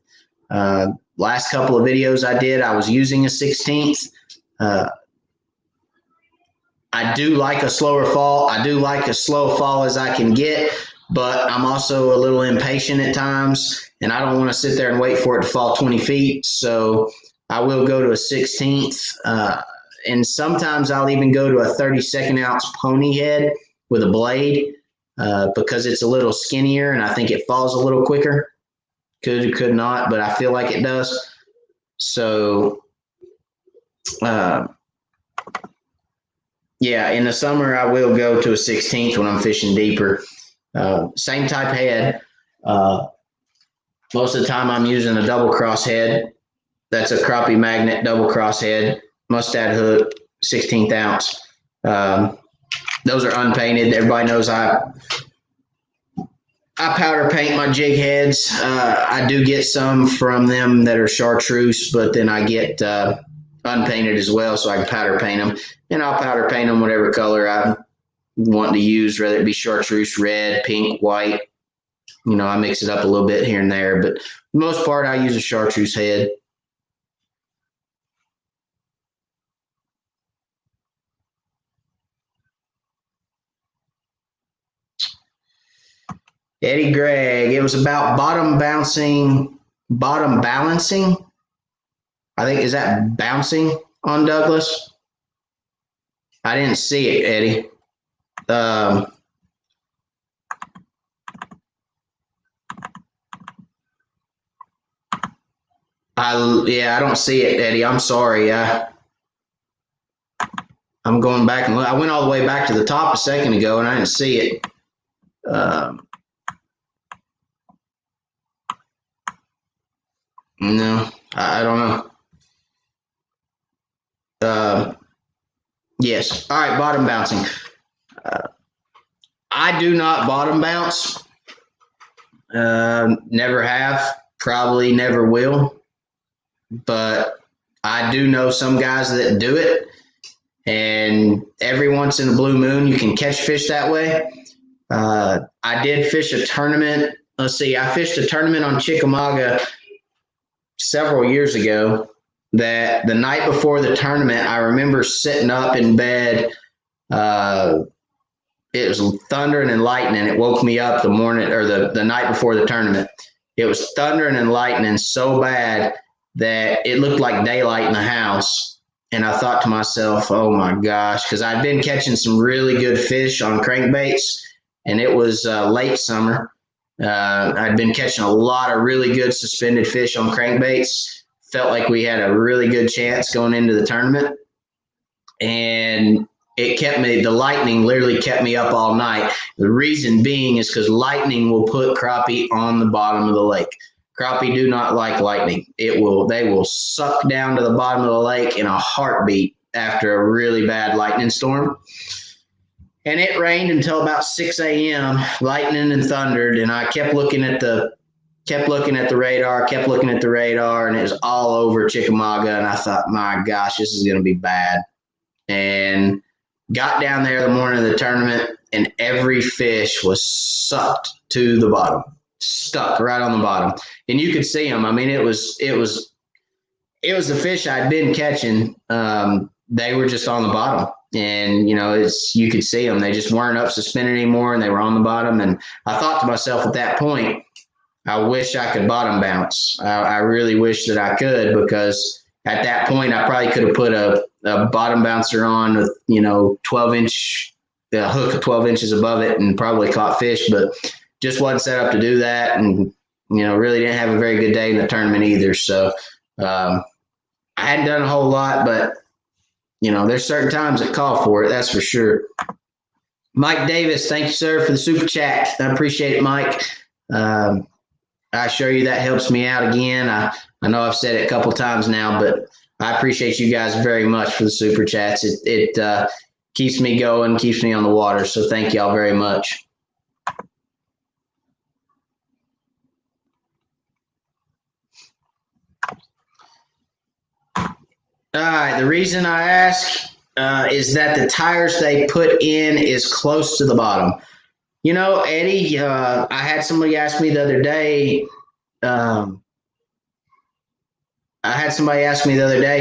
Last couple of videos I did, I was using a 16th. I do like a slower fall. I do like as slow a fall as I can get, but I'm also a little impatient at times, and I don't want to sit there and wait for it to fall 20 feet. So I will go to a 16th, and sometimes I'll even go to a 32nd ounce pony head with a blade because it's a little skinnier, and I think it falls a little quicker. Could not, but I feel like it does. So, yeah, in the summer, I will go to a 16th when I'm fishing deeper. Same type head. Most of the time, I'm using a double cross head. That's a crappie magnet double cross head, mustad hook, 16th ounce. Those are unpainted. Everybody knows I powder paint my jig heads. I do get some from them that are chartreuse, but then I get unpainted as well, so I can powder paint them. And I'll powder paint them whatever color I want to use, whether it be chartreuse, red, pink, white. I mix it up a little bit here and there, but for the most part, I use a chartreuse head. Eddie Gregg, it was about bottom balancing. I think, is that bouncing on Douglas? I didn't see it, Eddie. I don't see it, Eddie. I'm sorry. I'm going back and look. I went all the way back to the top a second ago and I didn't see it. No, I don't know. Yes. All right, bottom bouncing. I do not bottom bounce. Never have. Probably never will. But I do know some guys that do it. And every once in a blue moon, you can catch fish that way. I did fish a tournament. Let's see. I fished a tournament on Chickamauga several years ago. That the night before the tournament, I remember sitting up in bed. It was thundering and lightning. It woke me up the morning or the night before the tournament. It was thundering and lightning so bad that it looked like daylight in the house. and I thought to myself, oh my gosh, because I'd been catching some really good fish on crankbaits, and it was late summer. I'd been catching a lot of really good suspended fish on crankbaits. Felt like we had a really good chance going into the tournament. And the lightning literally kept me up all night. The reason being is because lightning will put crappie on the bottom of the lake. Crappie do not like lightning. They will suck down to the bottom of the lake in a heartbeat after a really bad lightning storm. And it rained until about 6 a.m., lightning and thundered, and I kept looking at the radar, and it was all over Chickamauga, and I thought, my gosh, this is going to be bad. And got down there the morning of the tournament, and every fish was sucked to the bottom, stuck right on the bottom, and you could see them. I mean, it was the fish I'd been catching. They were just on the bottom, and you could see them. They just weren't up suspended anymore, and they were on the bottom. And I thought to myself at that point, I wish I could bottom bounce. I really wish that I could, because at that point I probably could have put a bottom bouncer on with 12-inch hook 12 inches above it and probably caught fish, but just wasn't set up to do that, and really didn't have a very good day in the tournament either. So I hadn't done a whole lot, but there's certain times that call for it, that's for sure. Mike Davis, thank you, sir, for the super chat. I appreciate it, Mike. I assure you that helps me out again. I know I've said it a couple times now, but I appreciate you guys very much for the super chats. It keeps me going, keeps me on the water. So thank y'all very much. All right. The reason I ask is that the tires they put in is close to the bottom. Eddie, I had somebody ask me the other day,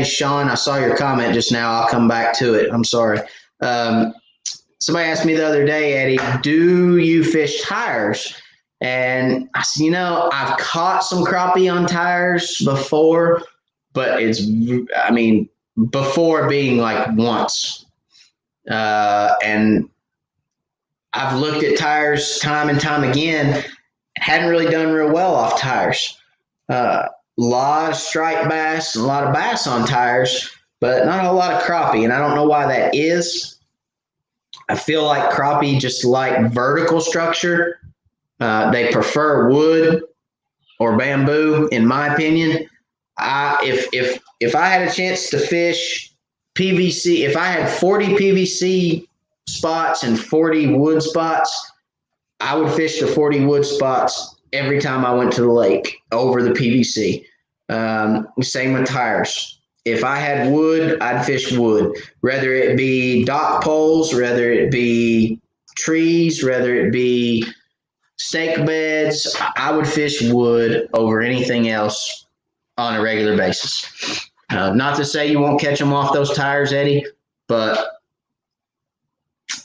Shawn, I saw your comment just now. I'll come back to it. I'm sorry. Somebody asked me the other day, Eddie, do you fish tires? And I said, I've caught some crappie on tires before, but before being like once. And I've looked at tires time and time again, hadn't really done real well off tires. A lot of striped bass, a lot of bass on tires, but not a lot of crappie, and I don't know why that is. I feel like crappie just like vertical structure. They prefer wood or bamboo, in my opinion. If I had a chance to fish PVC, if I had 40 PVC spots and 40 wood spots, I would fish the 40 wood spots every time I went to the lake over the PVC. Same with tires. If I had wood, I'd fish wood, whether it be dock poles, whether it be trees, whether it be stake beds. I would fish wood over anything else on a regular basis. Not to say you won't catch them off those tires, Eddie, but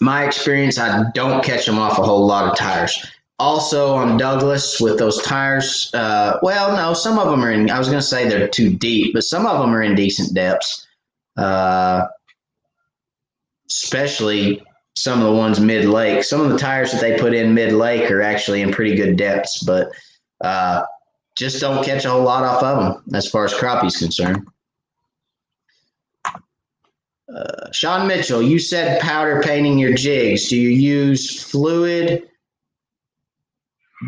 my experience, I don't catch them off a whole lot of tires. Also on Douglas with those tires, no, some of them are I was going to say they're too deep, but some of them are in decent depths, especially some of the ones mid-lake. Some of the tires that they put in mid-lake are actually in pretty good depths, but just don't catch a whole lot off of them as far as crappie's concerned. Shawn Mitchell, you said powder painting your jigs. Do you use fluid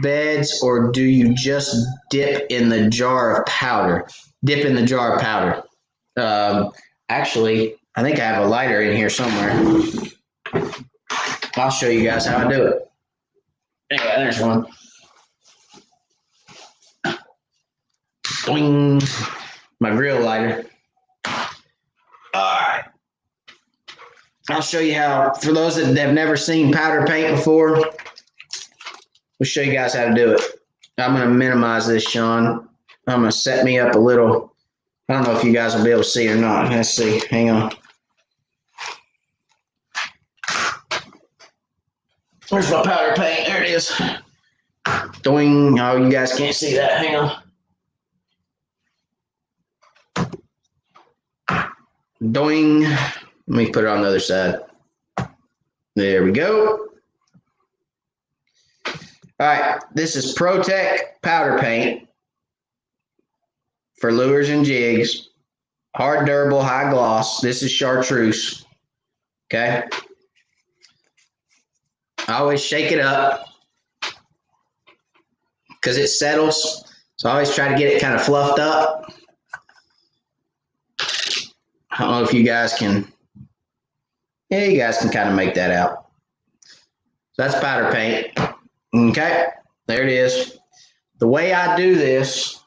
beds, or do you just dip in the jar of powder? Actually, I think I have a lighter in here somewhere. I'll show you guys how I do it. Anyway, there's one. Boing. My real lighter. All right. I'll show you how, for those that have never seen powder paint before, we'll show you guys how to do it. I'm going to minimize this, Shawn. I'm going to set me up a little. I don't know if you guys will be able to see or not. Let's see. Hang on. Where's my powder paint? There it is. Doing. Oh, you guys can't see that. Hang on. Doing. Let me put it on the other side. There we go. All right, this is ProTech powder paint for lures and jigs. Hard, durable, high gloss. This is chartreuse. Okay. I always shake it up because it settles. So I always try to get it kind of fluffed up. I don't know if you guys can. Yeah, you guys can kind of make that out. So that's powder paint. Okay, there it is. The way I do this,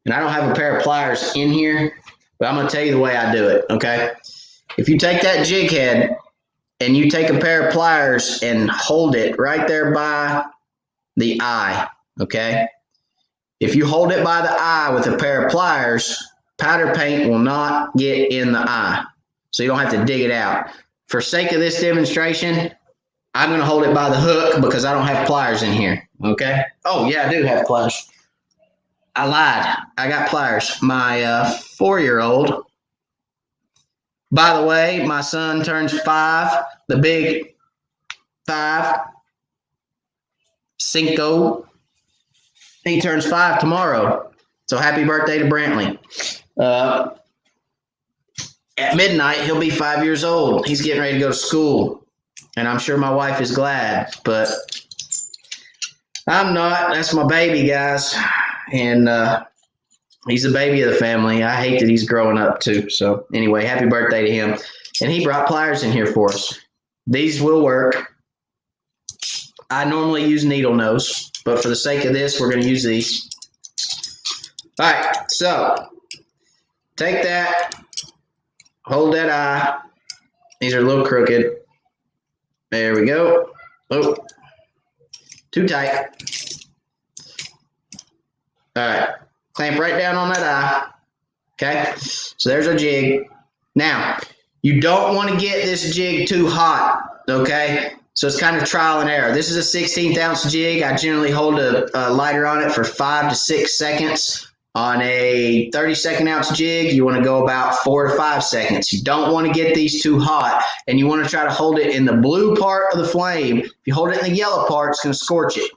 and I don't have a pair of pliers in here, but I'm going to tell you the way I do it, okay? If you take that jig head and you take a pair of pliers and hold it right there by the eye, okay? If you hold it by the eye with a pair of pliers, powder paint will not get in the eye, so you don't have to dig it out. For sake of this demonstration, I'm going to hold it by the hook because I don't have pliers in here, okay? Oh, yeah, I do have pliers. I lied. I got pliers. My 4-year-old, by the way, my son turns 5, the big 5, Cinco. He turns 5 tomorrow. So happy birthday to Brantley. At midnight, he'll be 5 years old. He's getting ready to go to school. And I'm sure my wife is glad, but I'm not. That's my baby, guys. And he's the baby of the family. I hate that he's growing up too. So anyway, happy birthday to him. And he brought pliers in here for us. These will work. I normally use needle nose, but for the sake of this, we're going to use these. All right, so take that, hold that eye. These are a little crooked. There we go. Oh, too tight. All right, clamp right down on that eye. Okay, so there's our jig. Now, you don't want to get this jig too hot, okay? So it's kind of trial and error. This is a 16th ounce jig. I generally hold a lighter on it for 5 to 6 seconds. On a 32nd ounce jig, you want to go about 4 to 5 seconds. You don't want to get these too hot, and you want to try to hold it in the blue part of the flame. If you hold it in the yellow part, it's going to scorch it.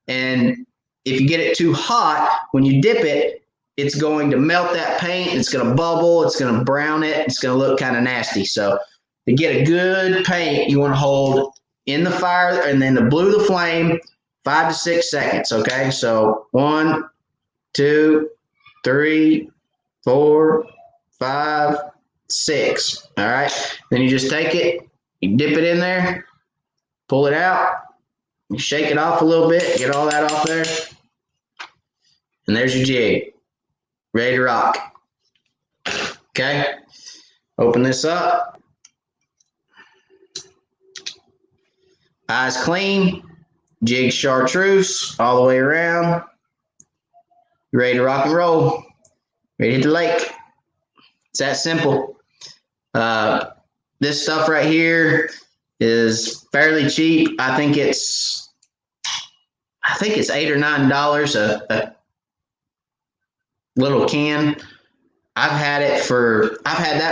And if you get it too hot, when you dip it, it's going to melt that paint. It's going to bubble. It's going to brown it. It's going to look kind of nasty. So to get a good paint, you want to hold in the fire and then the blue of the flame 5 to 6 seconds. Okay, so 1, 2, 3, 4, 5, 6. All right, then you just take it, you dip it in there, pull it out, you shake it off a little bit, get all that off there, and there's your jig, ready to rock. Okay, open this up. Eyes clean, jig chartreuse all the way around. Ready to rock and roll. Ready to hit the lake. It's that simple. This stuff right here is fairly cheap. I think it's $8 or $9 a little can. I've had that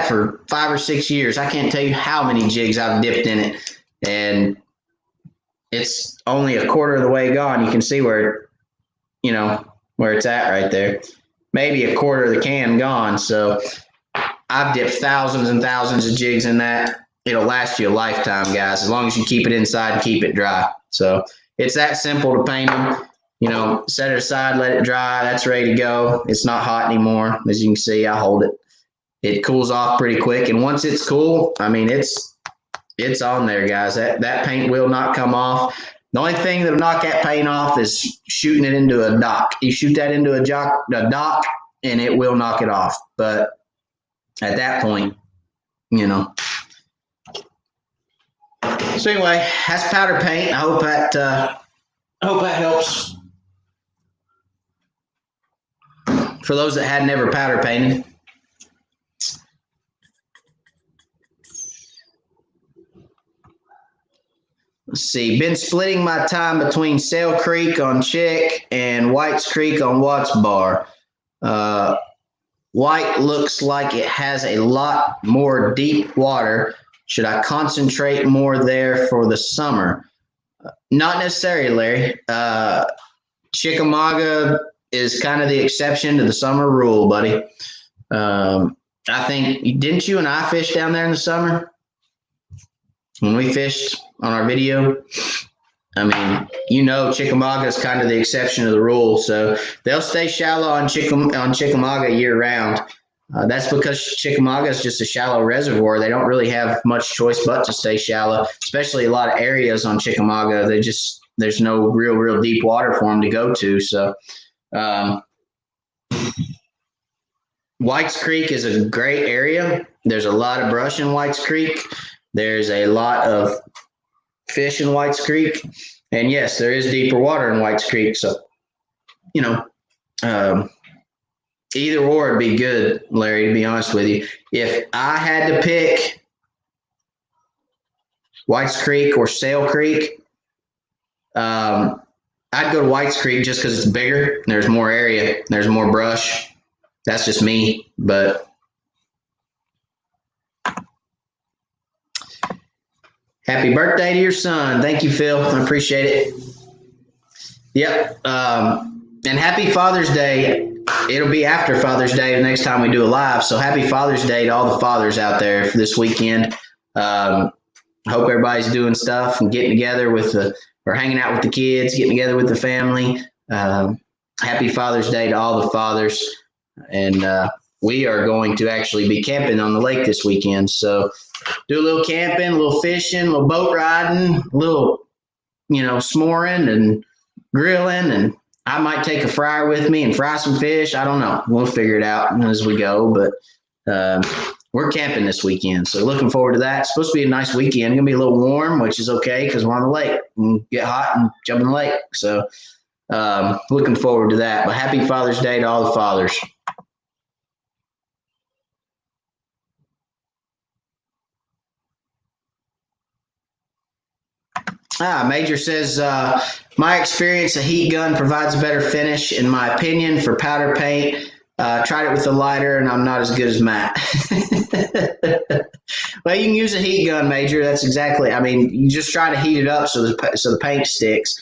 for 5 or 6 years. I can't tell you how many jigs I've dipped in it, and it's only a quarter of the way gone. You can see where it's at right there. Maybe a quarter of the can gone. So I've dipped thousands and thousands of jigs in that. It'll last you a lifetime, guys, as long as you keep it inside and keep it dry. So it's that simple to paint them. Set it aside, let it dry. That's ready to go. It's not hot anymore. As you can see, I hold it. It cools off pretty quick. And once it's cool, it's on there, guys. That paint will not come off. The only thing that'll knock that paint off is shooting it into a dock. You shoot that into a dock, and it will knock it off. But at that point, So anyway, that's powder paint. I hope that helps for those that had never powder painted. Let's see. Been splitting my time between Sail Creek on Chick and White's Creek on Watts Bar. White looks like it has a lot more deep water. Should I concentrate more there for the summer? Not necessarily, Larry. Chickamauga is kind of the exception to the summer rule, buddy. I think, didn't you and I fish down there in the summer? When we fished on our video? I mean, you know, Chickamauga is kind of the exception to the rule. So they'll stay shallow on Chickamauga year round. That's because Chickamauga is just a shallow reservoir. They don't really have much choice but to stay shallow, especially a lot of areas on Chickamauga. There's no real deep water for them to go to. So Whites Creek is a great area. There's a lot of brush in Whites Creek. There's a lot of fish in Whites Creek. And yes, there is deeper water in Whites Creek. So, you know, either or would be good, Larry, to be honest with you. If I had to pick Whites Creek or Sail Creek, I'd go to Whites Creek just because it's bigger. There's more area. There's more brush. That's just me, but happy birthday to your son. Thank you, Phil. I appreciate it. Yep. And happy Father's Day. It'll be after Father's Day the next time we do a live. So happy Father's Day to all the fathers out there for this weekend. Hope everybody's doing stuff and getting together or hanging out with the kids, getting together with the family. Happy Father's Day to all the fathers. And we are going to actually be camping on the lake this weekend. So do a little camping, a little fishing, a little boat riding, a little, s'moring and grilling. And I might take a fryer with me and fry some fish. I don't know. We'll figure it out as we go. But we're camping this weekend. So looking forward to that. It's supposed to be a nice weekend. It's going to be a little warm, which is okay because we're on the lake. We'll get hot and jump in the lake. So looking forward to that. But happy Father's Day to all the fathers. Major says, my experience, a heat gun provides a better finish, in my opinion, for powder paint. Tried it with a lighter, and I'm not as good as Matt. Well, you can use a heat gun, Major. That's exactly. I mean, you just try to heat it up so the paint sticks.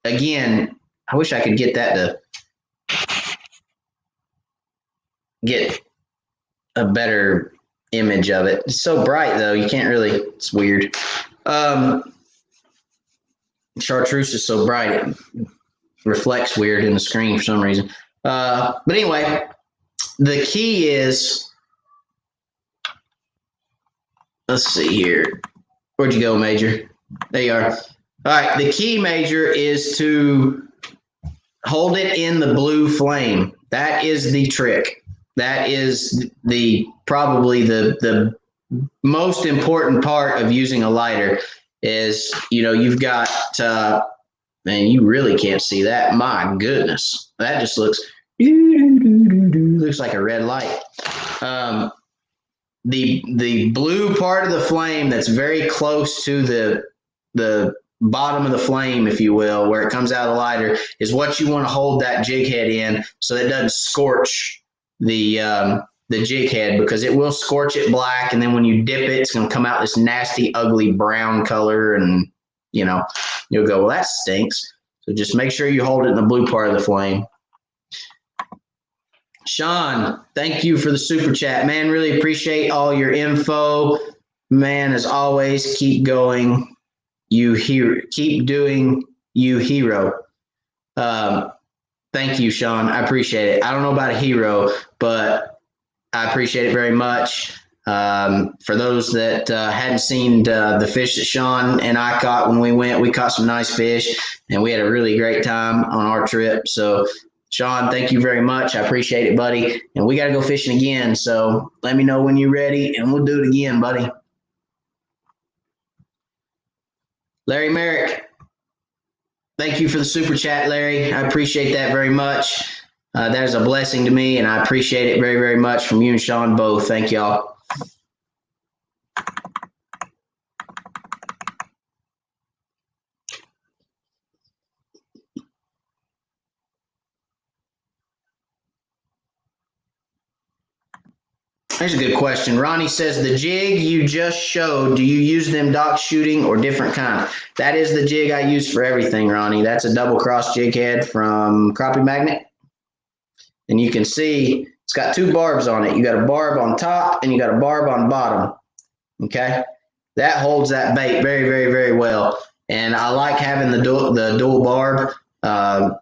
Again, I wish I could get that to get a better image of it. It's so bright, though. You can't really. It's weird. Chartreuse is so bright it reflects weird in the screen for some reason. But anyway, the key is, let's see here. Where'd you go, Major? There you are. All right. The key, Major, is to hold it in the blue flame. That is the trick. That is probably the most important part of using a lighter is, you've got, man, you really can't see that. My goodness. That just looks like a red light. The blue part of the flame that's very close to the bottom of the flame, if you will, where it comes out of the lighter, is what you want to hold that jig head in so that it doesn't scorch the jig head, because it will scorch it black, and then when you dip it, it's going to come out this nasty, ugly brown color, and you'll go, well, that stinks. So just make sure you hold it in the blue part of the flame. Shawn, thank you for the super chat, man. Really appreciate all your info, man. As always, keep going, you hero. Keep doing, you hero. Thank you, Shawn. I appreciate it. I don't know about a hero, but I appreciate it very much. For those that hadn't seen the fish that Shawn and I caught when we caught some nice fish, and we had a really great time on our trip. So, Shawn, thank you very much. I appreciate it, buddy. And we got to go fishing again. So let me know when you're ready, and we'll do it again, buddy. Larry Merrick, thank you for the super chat, Larry. I appreciate that very much. That is a blessing to me, and I appreciate it very, very much from you and Shawn both. Thank y'all. Here's a good question. Ronnie says, the jig you just showed, do you use them dock shooting or different kind? That is the jig I use for everything, Ronnie. That's a double cross jig head from Crappie Magnet. And you can see it's got two barbs on it. You got a barb on top and you got a barb on bottom. Okay. That holds that bait very, very, very well. And I like having the dual barb,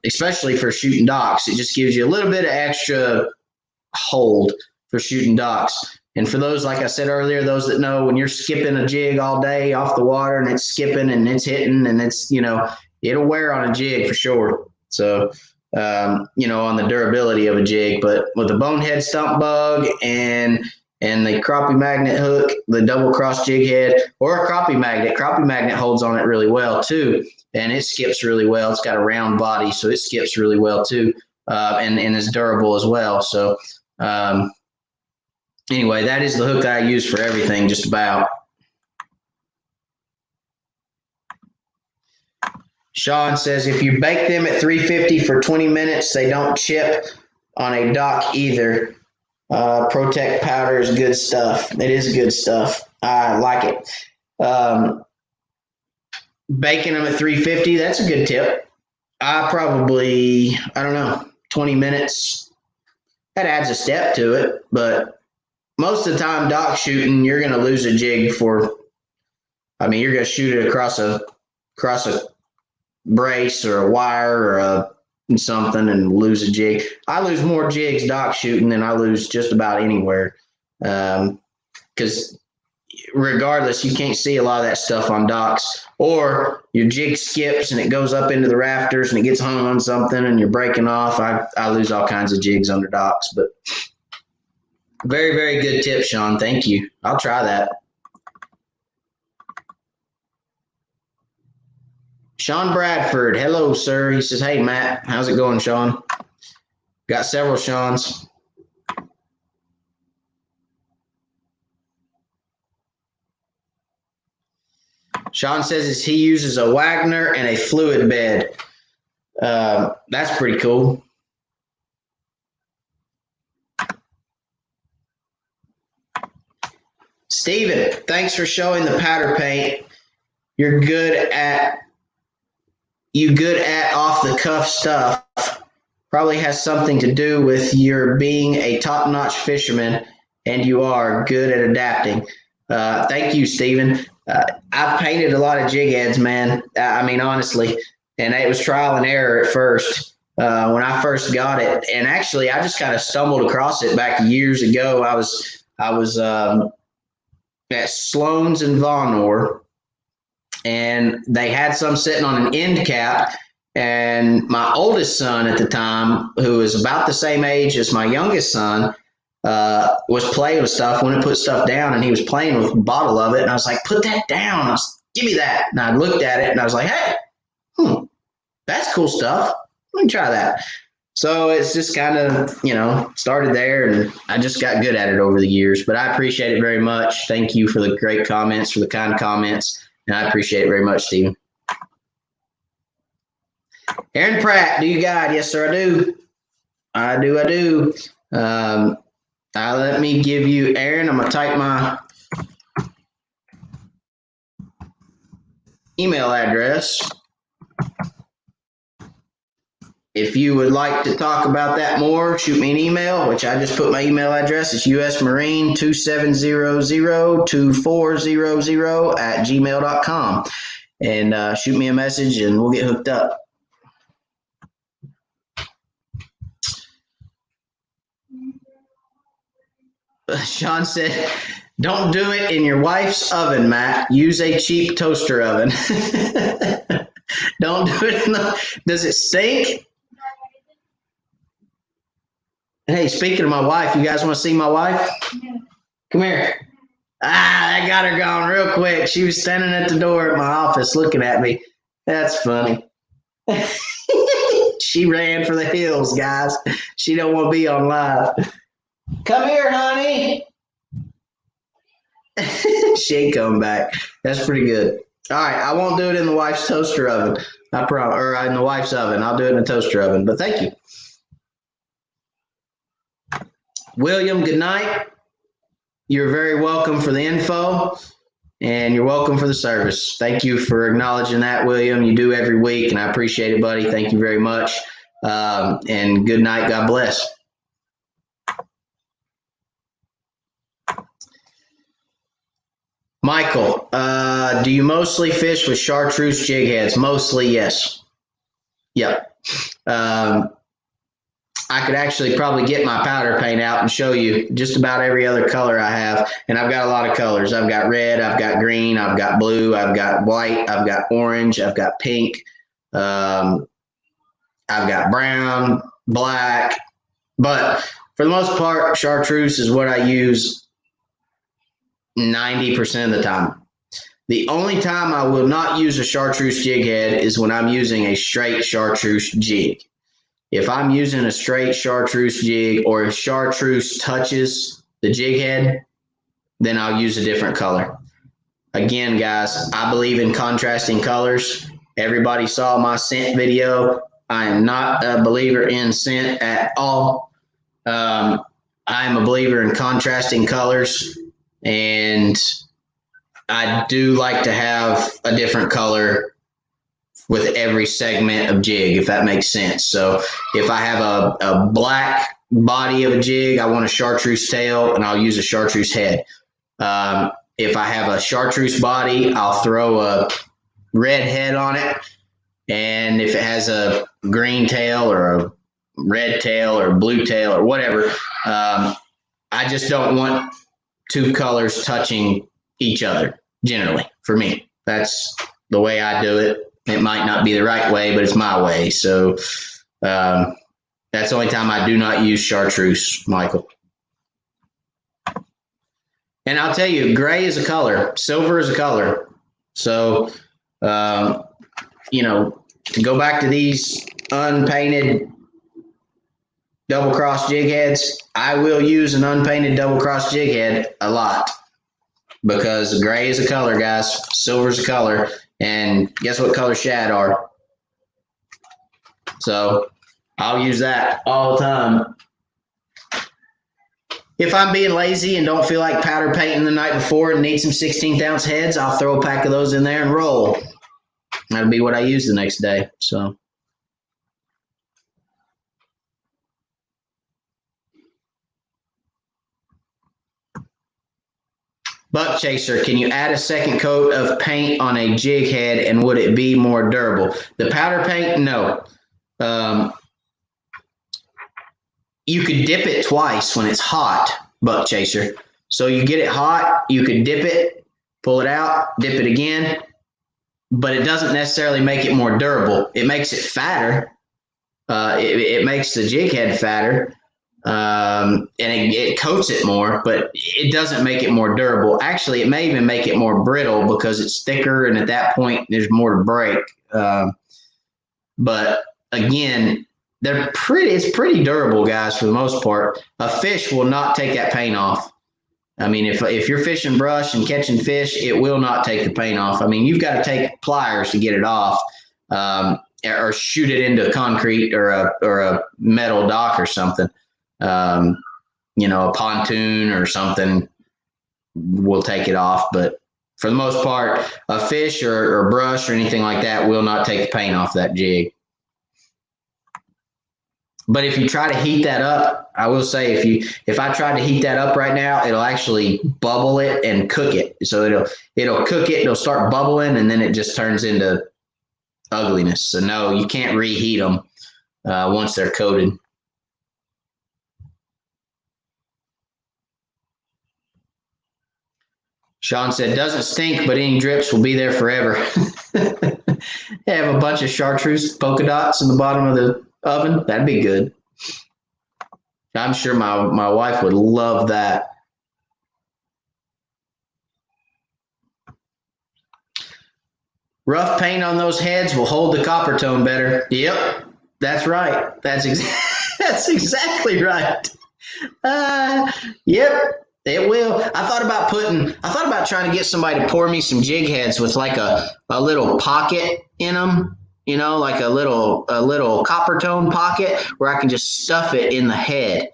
especially for shooting docks. It just gives you a little bit of extra hold for shooting docks. And for those, like I said earlier, those that know, when you're skipping a jig all day off the water and it's skipping and it's hitting and it's, it'll wear on a jig for sure. So, on the durability of a jig. But with the bonehead stump bug and the Crappie Magnet hook, the double cross jig head, or a Crappie Magnet holds on it really well too. And it skips really well. It's got a round body, so it skips really well too. And is durable as well. So, anyway, that is the hook that I use for everything, just about. Shawn says, if you bake them at 350 for 20 minutes, they don't chip on a dock either. Protect powder is good stuff. It is good stuff. I like it. Baking them at 350, that's a good tip. I don't know, 20 minutes. That adds a step to it, but most of the time, dock shooting, you're going to lose a jig you're going to shoot it across a brace or a wire or something and lose a jig. I lose more jigs dock shooting than I lose just about anywhere. Because regardless, you can't see a lot of that stuff on docks, or your jig skips and it goes up into the rafters and it gets hung on something and you're breaking off. I lose all kinds of jigs under docks, but very, very good tip, Shawn. Thank you. I'll try that. Sean Bradford. Hello, sir. He says, hey, Matt. How's it going, Sean? Got several Seans. Sean says he uses a Wagner and a fluid bed. That's pretty cool. Steven, thanks for showing the powder paint. You're good at off the cuff stuff. Probably has something to do with your being a top-notch fisherman, and you are good at adapting. Thank you, Steven. I've painted a lot of jig heads, man. Honestly, and it was trial and error at first when I first got it. And actually, I just kind of stumbled across it back years ago. I was at Sloan's in Vonore, and they had some sitting on an end cap. And my oldest son at the time, who was about the same age as my youngest son, was playing with stuff, wanted to put stuff down, and he was playing with a bottle of it. And I was like, put that down. Give me that. And I looked at it and I was like, hey, that's cool stuff. Let me try that. So it's just kind of, started there, and I just got good at it over the years. But I appreciate it very much. Thank you for the great comments, for the kind comments. And I appreciate it very much, Stephen. Aaron Pratt, do you guide? Yes, sir, I do. I do. Let me give you, Aaron, I'm going to type my email address. If you would like to talk about that more, shoot me an email, which I just put my email address. It's usmarine27002400@gmail.com. And shoot me a message and we'll get hooked up. Sean said, don't do it in your wife's oven, Matt. Use a cheap toaster oven. Don't do it does it stink? Hey, speaking of my wife, you guys want to see my wife? Yeah. Come here. That got her gone real quick. She was standing at the door at my office looking at me. That's funny. She ran for the hills, guys. She don't want to be on live. Come here, honey. She ain't coming back. That's pretty good. All right, I won't do it in the wife's toaster oven. I promise, or in the wife's oven. I'll do it in the toaster oven. But thank you. William, good night. You're very welcome for the info, and you're welcome for the service. Thank you for acknowledging that, William. You do every week, and I appreciate it, buddy. Thank you very much. And good night. God bless. Michael, do you mostly fish with chartreuse jig heads? Mostly, yes. Yep. I could actually probably get my powder paint out and show you just about every other color I have. And I've got a lot of colors. I've got red, I've got green, I've got blue, I've got white, I've got orange, I've got pink, I've got brown, black. But for the most part, chartreuse is what I use 90% of the time. The only time I will not use a chartreuse jig head is when I'm using a straight chartreuse jig. If I'm using a straight chartreuse jig, or if chartreuse touches the jig head, then I'll use a different color. Again, guys, I believe in contrasting colors. Everybody saw my scent video. I am not a believer in scent at all. I am a believer in contrasting colors, and I do like to have a different color with every segment of jig, if that makes sense. So if I have a black body of a jig, I want a chartreuse tail, and I'll use a chartreuse head. If I have a chartreuse body, I'll throw a red head on it. And if it has a green tail or a red tail or blue tail or whatever, I just don't want two colors touching each other, generally, for me. That's the way I do it. It might not be the right way, but it's my way. So that's the only time I do not use chartreuse, Michael. And I'll tell you, gray is a color. Silver is a color. So, to go back to these unpainted double cross jig heads, I will use an unpainted double cross jig head a lot, because gray is a color, guys. Silver is a color. And guess what color shad are? So I'll use that all the time. If I'm being lazy and don't feel like powder painting the night before and need some 16th ounce heads, I'll throw a pack of those in there and roll. That'll be what I use the next day. So. Buck Chaser, can you add a second coat of paint on a jig head, and would it be more durable? The powder paint, no. You could dip it twice when it's hot, Buck Chaser. So you get it hot, you could dip it, pull it out, dip it again, but it doesn't necessarily make it more durable. It makes it fatter. It makes the jig head fatter. And it coats it more, but it doesn't make it more durable. Actually, it may even make it more brittle because it's thicker, and at that point, there's more to break. But again, it's pretty durable, guys, for the most part. A fish will not take that paint off. I mean, if you're fishing brush and catching fish, it will not take the paint off. I mean, you've got to take pliers to get it off, or shoot it into concrete or a metal dock or something. A pontoon or something will take it off, but for the most part, a fish or brush or anything like that will not take the paint off that jig. But if you try to heat that up, I will say if I tried to heat that up right now, it'll actually bubble it and cook it. So it'll cook it, it'll start bubbling, and then it just turns into ugliness. So no, you can't reheat them once they're coated. Shawn said, doesn't stink, but any drips will be there forever. They have a bunch of chartreuse polka dots in the bottom of the oven. That'd be good. I'm sure my wife would love that. Rough paint on those heads will hold the copper tone better. Yep, that's right. That's exactly right. Yep. It will. I thought about trying to get somebody to pour me some jig heads with like a little pocket in them, like a little copper tone pocket where I can just stuff it in the head.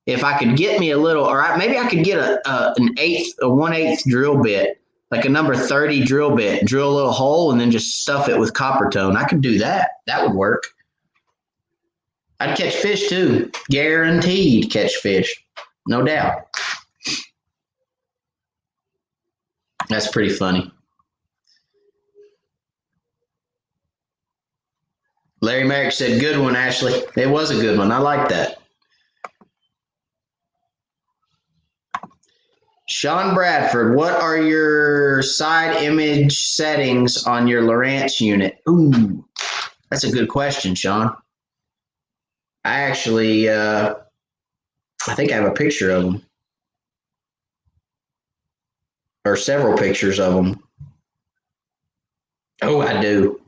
if I could get me a little, or maybe I could get a 1/8 drill bit, like a number 30 drill bit, drill a little hole and then just stuff it with copper tone. I could do that. That would work. I'd catch fish too. Guaranteed catch fish. No doubt. That's pretty funny. Larry Merrick said, good one, Ashley. It was a good one. I like that. Sean Bradford, what are your side image settings on your Lowrance unit? Ooh, that's a good question, Sean. I actually, I think I have a picture of them. Or several pictures of them. Oh, I do.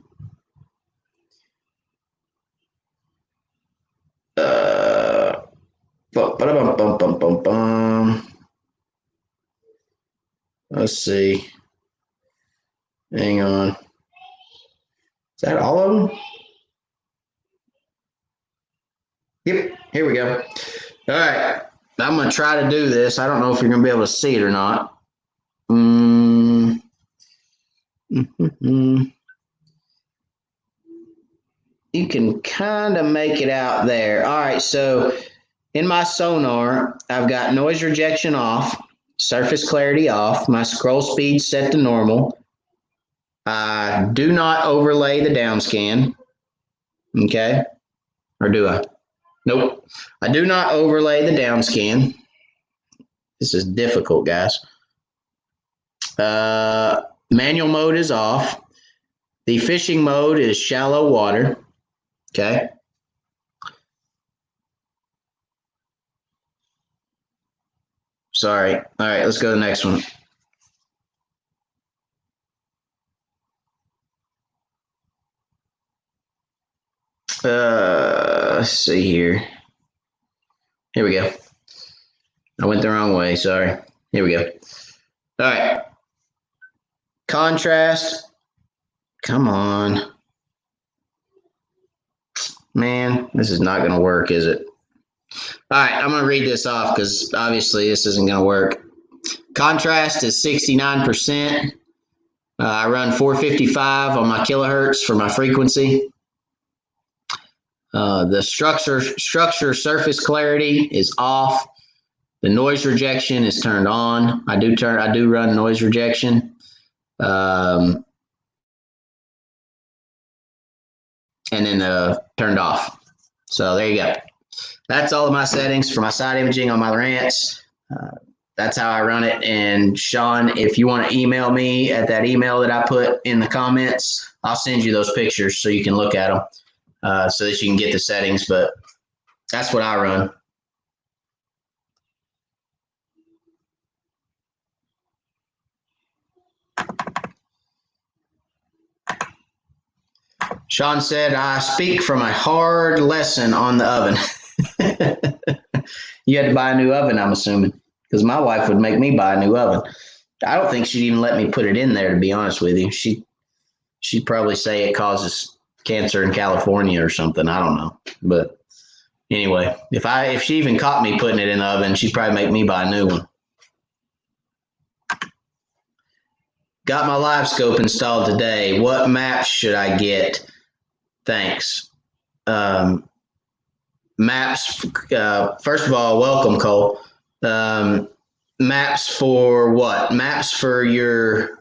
Let's see. Hang on. Is that all of them? Yep, here we go. All right, I'm going to try to do this. I don't know if you're going to be able to see it or not. You can kind of make it out there. All right, so in my sonar, I've got noise rejection off, surface clarity off, my scroll speed set to normal. I do not overlay the downscan. Okay, or do I? Nope. I do not overlay the downscan. This is difficult, guys. Manual mode is off. The fishing mode is shallow water. Okay. Sorry. All right, let's go to the next one. Let's see here. Here we go. I went the wrong way. Sorry. Here we go. All right. Contrast. Come on. Man, this is not going to work, is it? All right, I'm going to read this off because obviously this isn't going to work. Contrast is 69%. I run 455 on my kilohertz for my frequency. The structure surface clarity is off. The noise rejection is turned on. I do run noise rejection. And then turned off. So there you go. That's all of my settings for my side imaging on my Lowrance. That's how I run it. And Sean, if you want to email me at that email that I put in the comments, I'll send you those pictures so you can look at them so that you can get the settings. But that's what I run. Sean said, I speak from a hard lesson on the oven. You had to buy a new oven, I'm assuming, because my wife would make me buy a new oven. I don't think she'd even let me put it in there, to be honest with you. She'd probably say it causes cancer in California or something. I don't know. But anyway, if she even caught me putting it in the oven, she'd probably make me buy a new one. Got my live scope installed today. What maps should I get? Thanks. Maps, first of all, welcome, Cole. Maps for what? Maps for your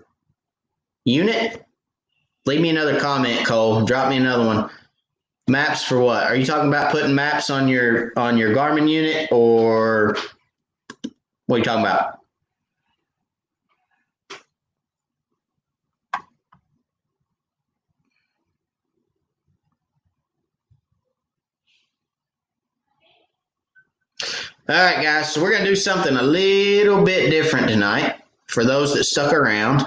unit? Leave me another comment, Cole. Drop me another one. Maps for what? Are you talking about putting maps on your Garmin unit, or what are you talking about? All right, guys, so we're going to do something a little bit different tonight for those that stuck around.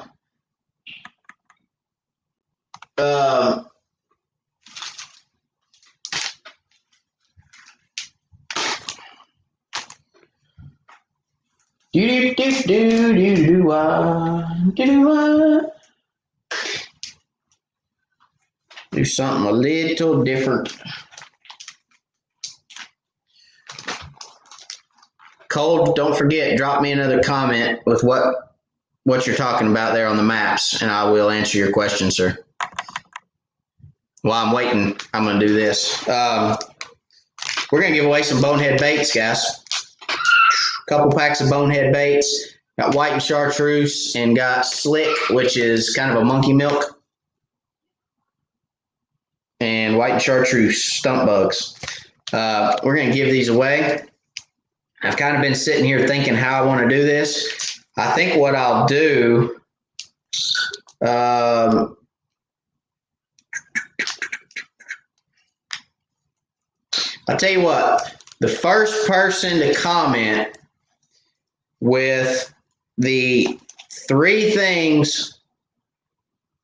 Do something a little different. Cole, don't forget, drop me another comment with what you're talking about there on the maps, and I will answer your question, sir. While I'm waiting, I'm going to do this. We're going to give away some bonehead baits, guys. A couple packs of bonehead baits. Got white and chartreuse, and got slick, which is kind of a monkey milk. And white and chartreuse stump bugs. We're going to give these away. I've kind of been sitting here thinking how I want to do this. I think what I'll do, I'll tell you what, the first person to comment with the 3 things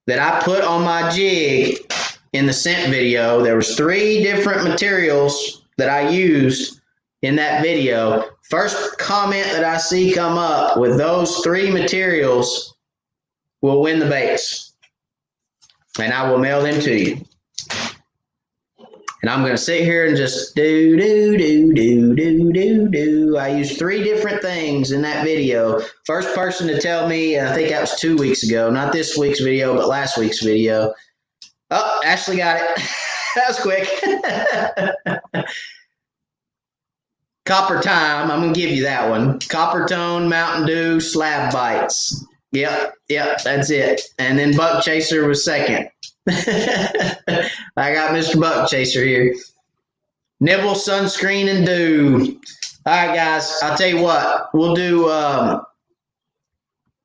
that I put on my jig in the scent video, there was 3 different materials that I used in that video. First comment that I see come up with those 3 materials will win the baits. And I will mail them to you. And I'm going to sit here and just do. I used 3 different things in that video. First person to tell me, I think that was 2 weeks ago, not this week's video, but last week's video. Oh, Ashley got it. That was quick. Copper Time, I'm going to give you that one. Copper Tone, Mountain Dew, Slab Bites. Yep, that's it. And then Buck Chaser was second. I got Mr. Buck Chaser here. Nibble, Sunscreen, and Dew. All right, guys, I'll tell you what. We'll do, and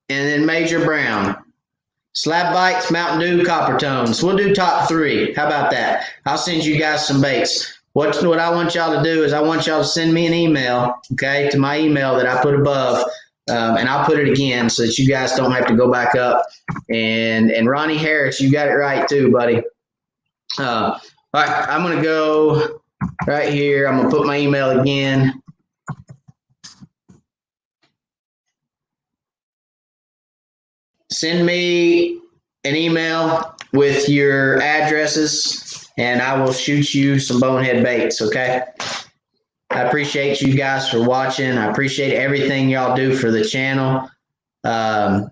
then Major Brown. Slab Bites, Mountain Dew, Copper Tones. We'll do top 3. How about that? I'll send you guys some baits. What I want y'all to do is I want y'all to send me an email, okay, to my email that I put above, and I'll put it again so that you guys don't have to go back up. And Ronnie Harris, you got it right too, buddy. All right, I'm going to go right here. I'm going to put my email again. Send me an email with your addresses, and I will shoot you some bonehead baits, okay? I appreciate you guys for watching. I appreciate everything y'all do for the channel. And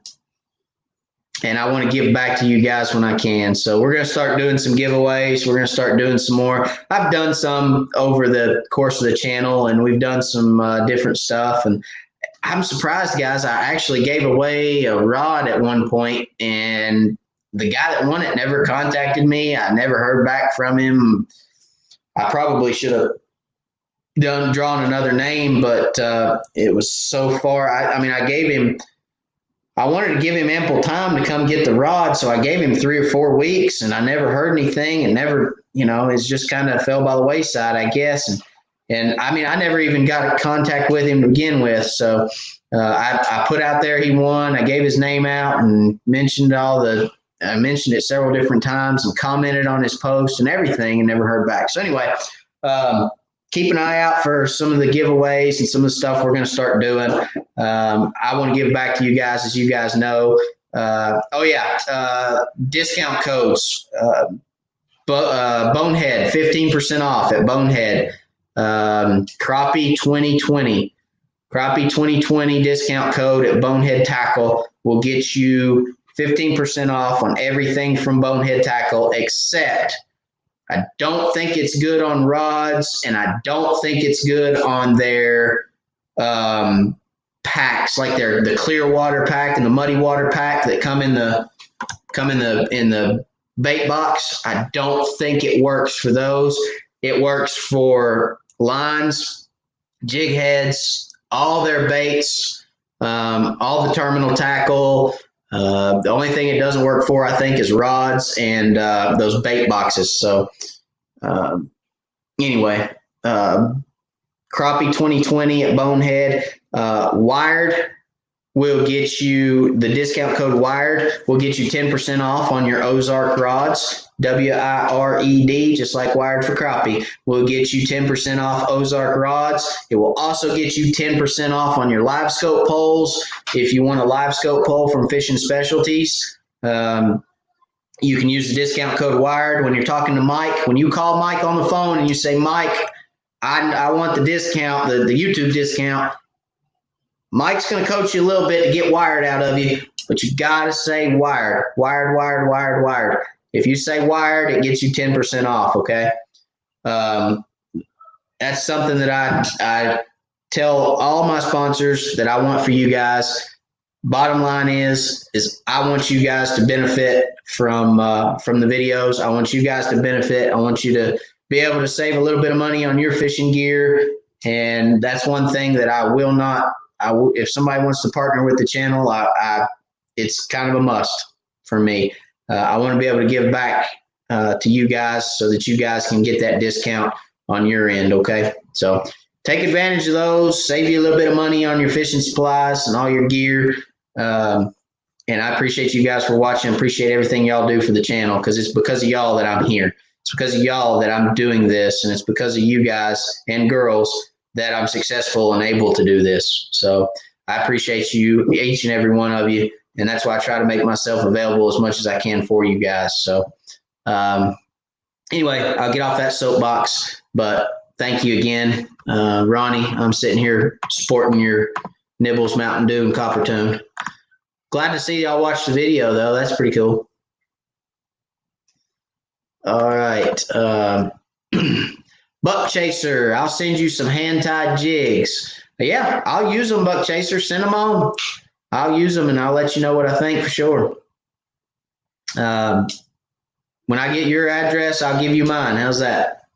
I want to give back to you guys when I can. So we're going to start doing some giveaways. We're going to start doing some more. I've done some over the course of the channel, and we've done some different stuff. And I'm surprised, guys. I actually gave away a rod at one point, and the guy that won it never contacted me. I never heard back from him. I probably should have drawn another name, but it was so far. I wanted to give him ample time to come get the rod, so I gave him 3 or 4 weeks, and I never heard anything, and never, it's just kind of fell by the wayside, I guess. And I never even got in contact with him to begin with. So I put out there he won. I gave his name out and mentioned I mentioned it several different times and commented on his post and everything, and never heard back. So anyway, keep an eye out for some of the giveaways and some of the stuff we're going to start doing. I want to give back to you guys, as you guys know. Discount codes. Bonehead, 15% off at Bonehead. Crappie 2020. Crappie 2020 discount code at Bonehead Tackle will get you 15% off on everything from Bonehead Tackle, except I don't think it's good on rods, and I don't think it's good on their packs, like the clear water pack and the muddy water pack that come in the bait box. I don't think it works for those. It works for lines, jig heads, all their baits, all the terminal tackle. The only thing it doesn't work for, I think, is rods and those bait boxes. So anyway, Crappie 2020 at Bonehead. Wired will get you, the discount code Wired will get you 10% off on your Ozark rods. WIRED, just like Wired for Crappie, will get you 10% off Ozark rods. It will also get you 10% off on your live scope poles. If you want a live scope pole from Fishing Specialties, you can use the discount code Wired. When you're talking to Mike, when you call Mike on the phone and you say, Mike, I want the discount, the YouTube discount, Mike's going to coach you a little bit to get wired out of you, but you got to say wired, wired, wired, wired, wired. If you say wired, it gets you 10% off, okay? That's something that I tell all my sponsors that I want for you guys. Bottom line is I want you guys to benefit from the videos. I want you guys to benefit. I want you to be able to save a little bit of money on your fishing gear. And that's one thing that I will not. If somebody wants to partner with the channel, it's kind of a must for me. I want to be able to give back to you guys so that you guys can get that discount on your end. Okay, so take advantage of those. Save you a little bit of money on your fishing supplies and all your gear. And I appreciate you guys for watching. Appreciate everything y'all do for the channel, because it's because of y'all that I'm here. It's because of y'all that I'm doing this, and it's because of you guys and girls that I'm successful and able to do this. So I appreciate you, each and every one of you, and that's why I try to make myself available as much as I can for you guys. So anyway, I'll get off that soapbox, but thank you again, Ronnie. I'm sitting here sporting your Nibbles Mountain Dew and Copper Tone. Glad to see y'all watch the video, though. That's pretty cool. All right. Buck Chaser, I'll send you some hand-tied jigs. Yeah, I'll use them, Buck Chaser. Send them on. I'll use them, and I'll let you know what I think for sure. When I get your address, I'll give you mine. How's that?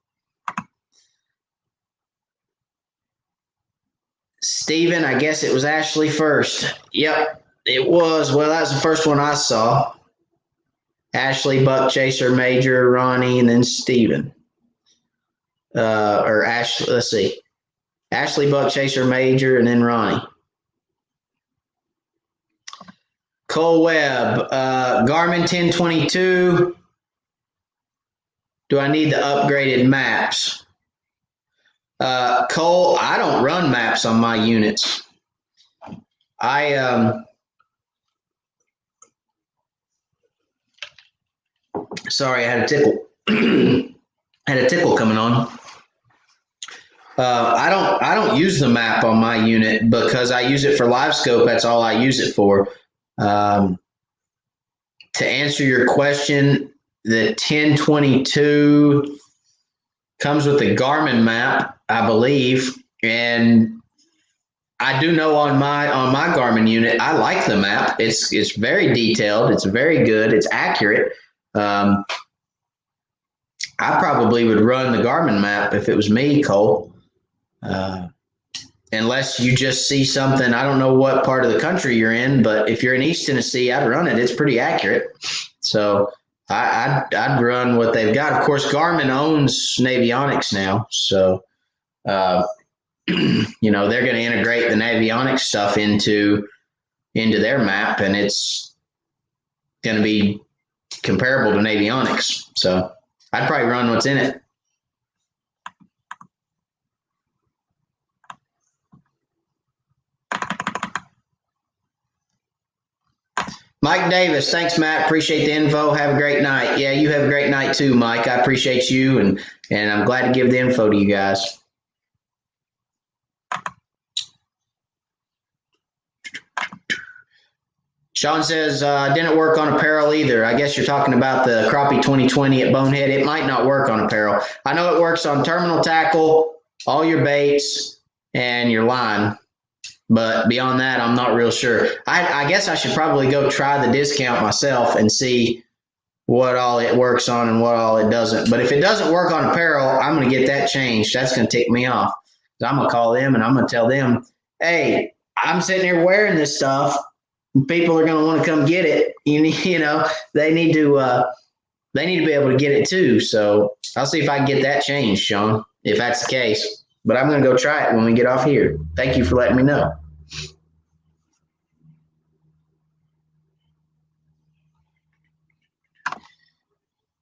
Steven, I guess it was Ashley first. Yep, it was. Well, that was the first one I saw. Ashley, Buck Chaser, Major, Ronnie, and then Steven. Or Ashley, let's see. Ashley, Buck Chaser, Major, and then Ronnie. Cole Webb, Garmin 1022. Do I need the upgraded maps? Cole, I don't run maps on my units. Sorry, I had a tickle. Had a tickle coming on. I don't use the map on my unit because I use it for live scope. That's all I use it for. To answer your question, the 1022 comes with the Garmin map, I believe, and I do know on my Garmin unit, I like the map. It's very detailed. It's very good. It's accurate. I probably would run the Garmin map if it was me, Cole. Unless you just see something, I don't know what part of the country you're in, but if you're in East Tennessee, I'd run it. It's pretty accurate. So I'd run what they've got. Of course, Garmin owns Navionics now. So, you know, they're going to integrate the Navionics stuff into their map, and it's going to be comparable to Navionics. So I'd probably run what's in it. Mike Davis, thanks, Matt. Appreciate the info. Have a great night. Yeah, you have a great night too, Mike. I appreciate you, and I'm glad to give the info to you guys. Sean says, didn't work on apparel either. I guess you're talking about the Crappie 2020 at Bonehead. It might not work on apparel. I know it works on terminal tackle, all your baits, and your line. But beyond that, I'm not real sure. I guess I should probably go try the discount myself and see what all it works on and what all it doesn't. But if it doesn't work on apparel, I'm going to get that changed. That's going to tick me off. So I'm going to call them and I'm going to tell them, hey, I'm sitting here wearing this stuff. People are going to want to come get it. You know, they need to be able to get it too. So I'll see if I can get that changed, Sean, if that's the case. But I'm going to go try it when we get off here. Thank you for letting me know.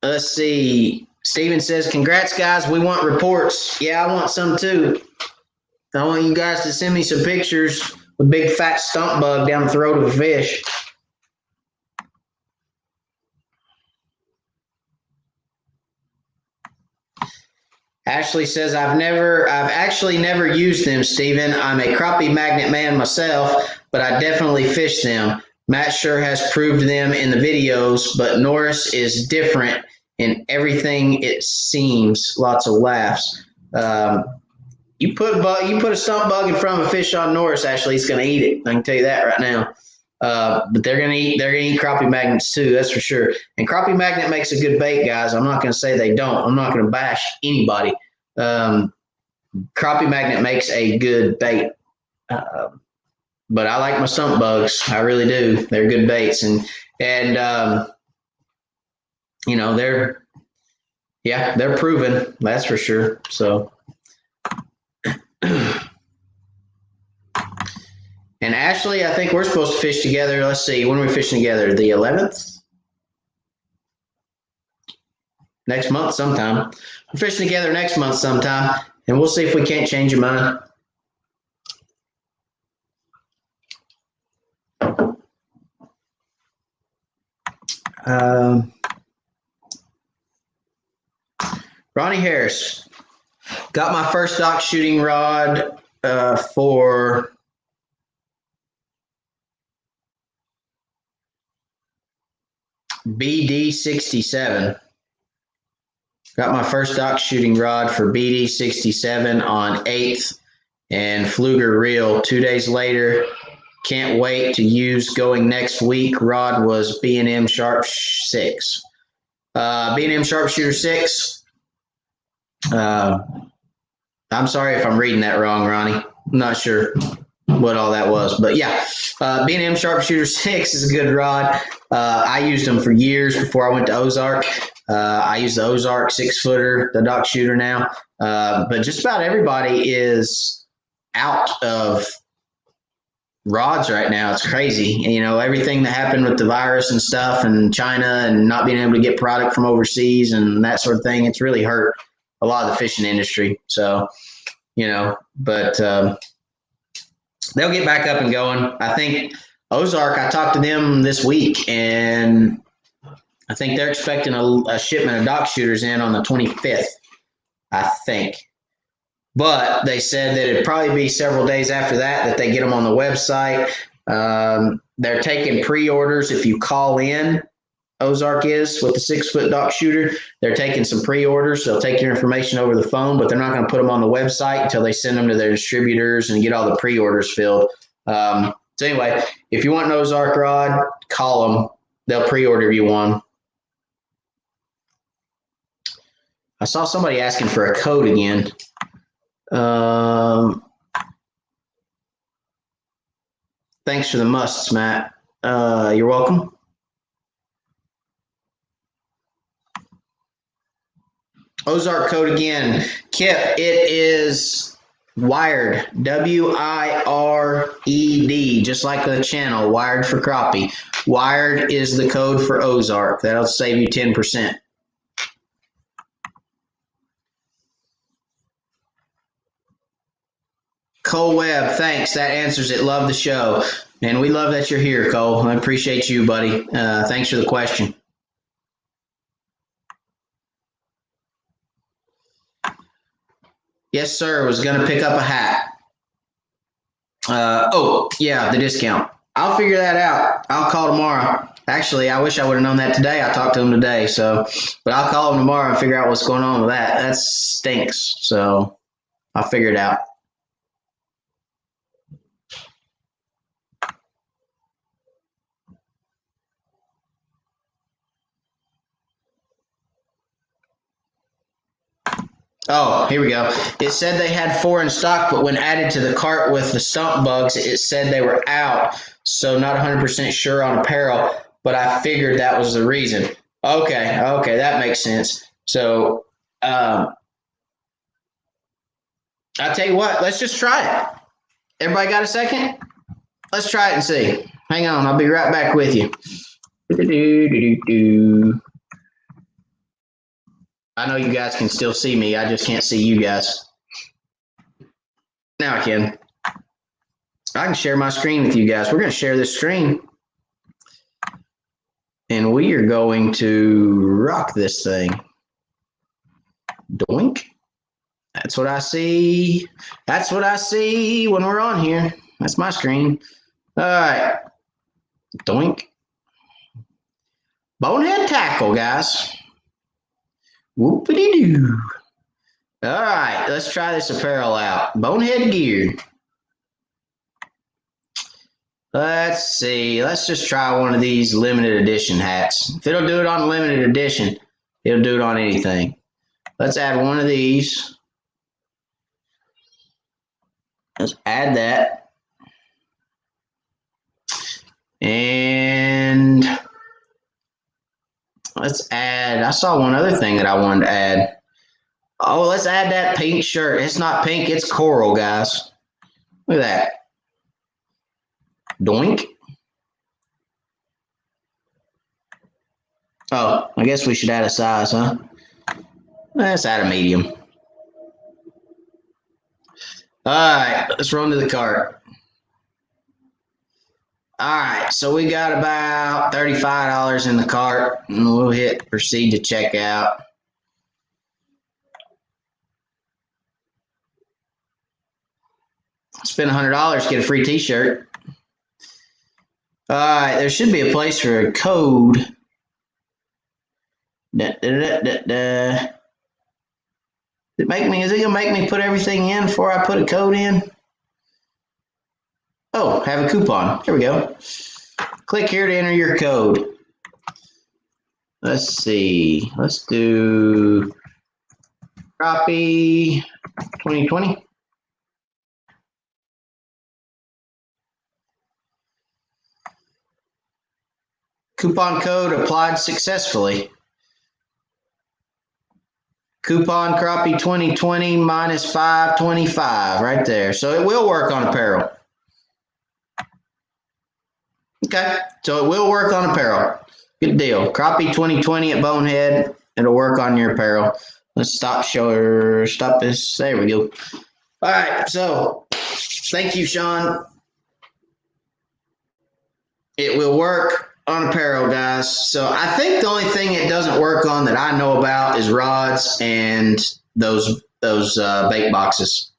Let's see. Steven says, congrats, guys. We want reports. Yeah, I want some too. I want you guys to send me some pictures of a big fat stump bug down the throat of a fish. Ashley says, I've actually never used them, Steven. I'm a crappie magnet man myself, but I definitely fish them. Matt sure has proved them in the videos, but Norris is different in everything it seems. Lots of laughs. You put a stump bug in front of a fish on Norris, Ashley, he's going to eat it. I can tell you that right now. But they're gonna eat crappie magnets too, that's for sure. And crappie magnet makes a good bait, guys. I'm not gonna say they don't. I'm not gonna bash anybody. Crappie magnet makes a good bait. But I like my stump bugs. I really do. They're good baits, and you know, they're proven. That's for sure. So. And Ashley, I think we're supposed to fish together. Let's see, when are we fishing together? The 11th? Next month sometime. We're fishing together next month sometime, and we'll see if we can't change your mind. Ronnie Harris. Got my first dock shooting rod for BD67. Got my first dock shooting rod for BD67 on 8th and Fluger reel. 2 days later, can't wait to use going next week. Rod was B&M Sharp 6. B&M Sharpshooter 6. I'm sorry if I'm reading that wrong, Ronnie. I'm not sure what all that was, but yeah, B&M Sharpshooter 6 is a good rod. I used them for years before I went to Ozark. I use the Ozark 6-footer, the dock shooter now. But just about everybody is out of rods right now. It's crazy. You know, everything that happened with the virus and stuff and China and not being able to get product from overseas and that sort of thing, it's really hurt a lot of the fishing industry. So, you know, but they'll get back up and going. I think Ozark, I talked to them this week, and I think they're expecting a shipment of dock shooters in on the 25th, I think. But they said that it'd probably be several days after that they get them on the website. They're taking pre-orders if you call in. Ozark is with the 6-foot dock shooter. They're taking some pre-orders. They'll take your information over the phone, but they're not going to put them on the website until they send them to their distributors and get all the pre-orders filled. So anyway, if you want an Ozark rod, call them. They'll pre-order you one. I saw somebody asking for a code again. Thanks for the musts, Matt. You're welcome. Ozark code again. Kip, it is Wired. W-I-R-E-D, just like the channel, Wired for Crappie. Wired is the code for Ozark. That'll save you 10%. Cole Webb, thanks. That answers it. Love the show. And we love that you're here, Cole. I appreciate you, buddy. Thanks for the question. Yes, sir. Was going to pick up a hat. Oh, yeah, the discount. I'll figure that out. I'll call tomorrow. Actually, I wish I would have known that today. I talked to him today. But I'll call him tomorrow and figure out what's going on with that. That stinks. So I'll figure it out. Oh, here we go. It said they had 4 in stock, but when added to the cart with the stump bugs, it said they were out. So not 100% sure on apparel, but I figured that was the reason. Okay, that makes sense. So I tell you what, let's just try it. Everybody got a second? Let's try it and see. Hang on, I'll be right back with you. I know you guys can still see me. I just can't see you guys. Now I can. I can share my screen with you guys. We're going to share this screen. And we are going to rock this thing. Doink. That's what I see. That's what I see when we're on here. That's my screen. All right. Doink. Bonehead tackle, guys. Whoopity-doo. All right, let's try this apparel out. Bonehead gear. Let's see. Let's just try one of these limited edition hats. If it'll do it on limited edition, it'll do it on anything. Let's add one of these. Let's add that. And let's add, I saw one other thing that I wanted to add. Oh, let's add that pink shirt. It's not pink, it's coral, guys. Look at that. Doink. Oh, I guess we should add a size, huh? Let's add a medium. All right, let's run to the cart. All right, so we got about $35 in the cart, and we'll hit proceed to checkout. Spend $100, get a free t-shirt. All right, there should be a place for a code. Is it gonna make me put everything in before I put a code in? Oh, have a coupon. Here we go. Click here to enter your code. Let's see. Let's do Crappie 2020. Coupon code applied successfully. Coupon Crappie 2020 minus 525 right there. So it will work on apparel. Okay, so it will work on apparel. Good deal. Crappie 2020 at Bonehead. It'll work on your apparel. Let's stop this. There we go. All right, so thank you, Shawn. It will work on apparel, guys. So I think the only thing it doesn't work on that I know about is rods and those bait boxes.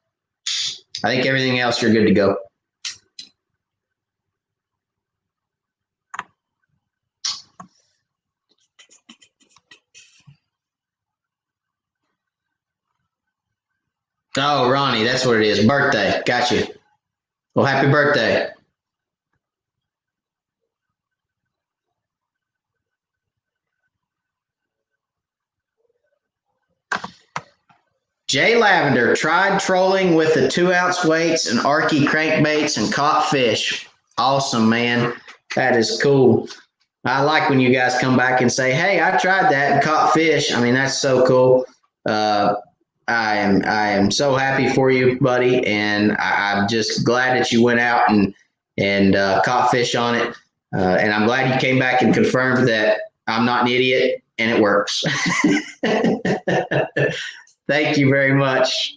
I think everything else you're good to go. Oh, Ronnie, that's what it is. Birthday. Got you. Well, happy birthday. Jay Lavender tried trolling with the 2-ounce weights and Arky crankbaits and caught fish. Awesome, man. That is cool. I like when you guys come back and say, hey, I tried that and caught fish. I mean, that's so cool. I am so happy for you, buddy, and I'm just glad that you went out and caught fish on it. And I'm glad you came back and confirmed that I'm not an idiot and it works. Thank you very much.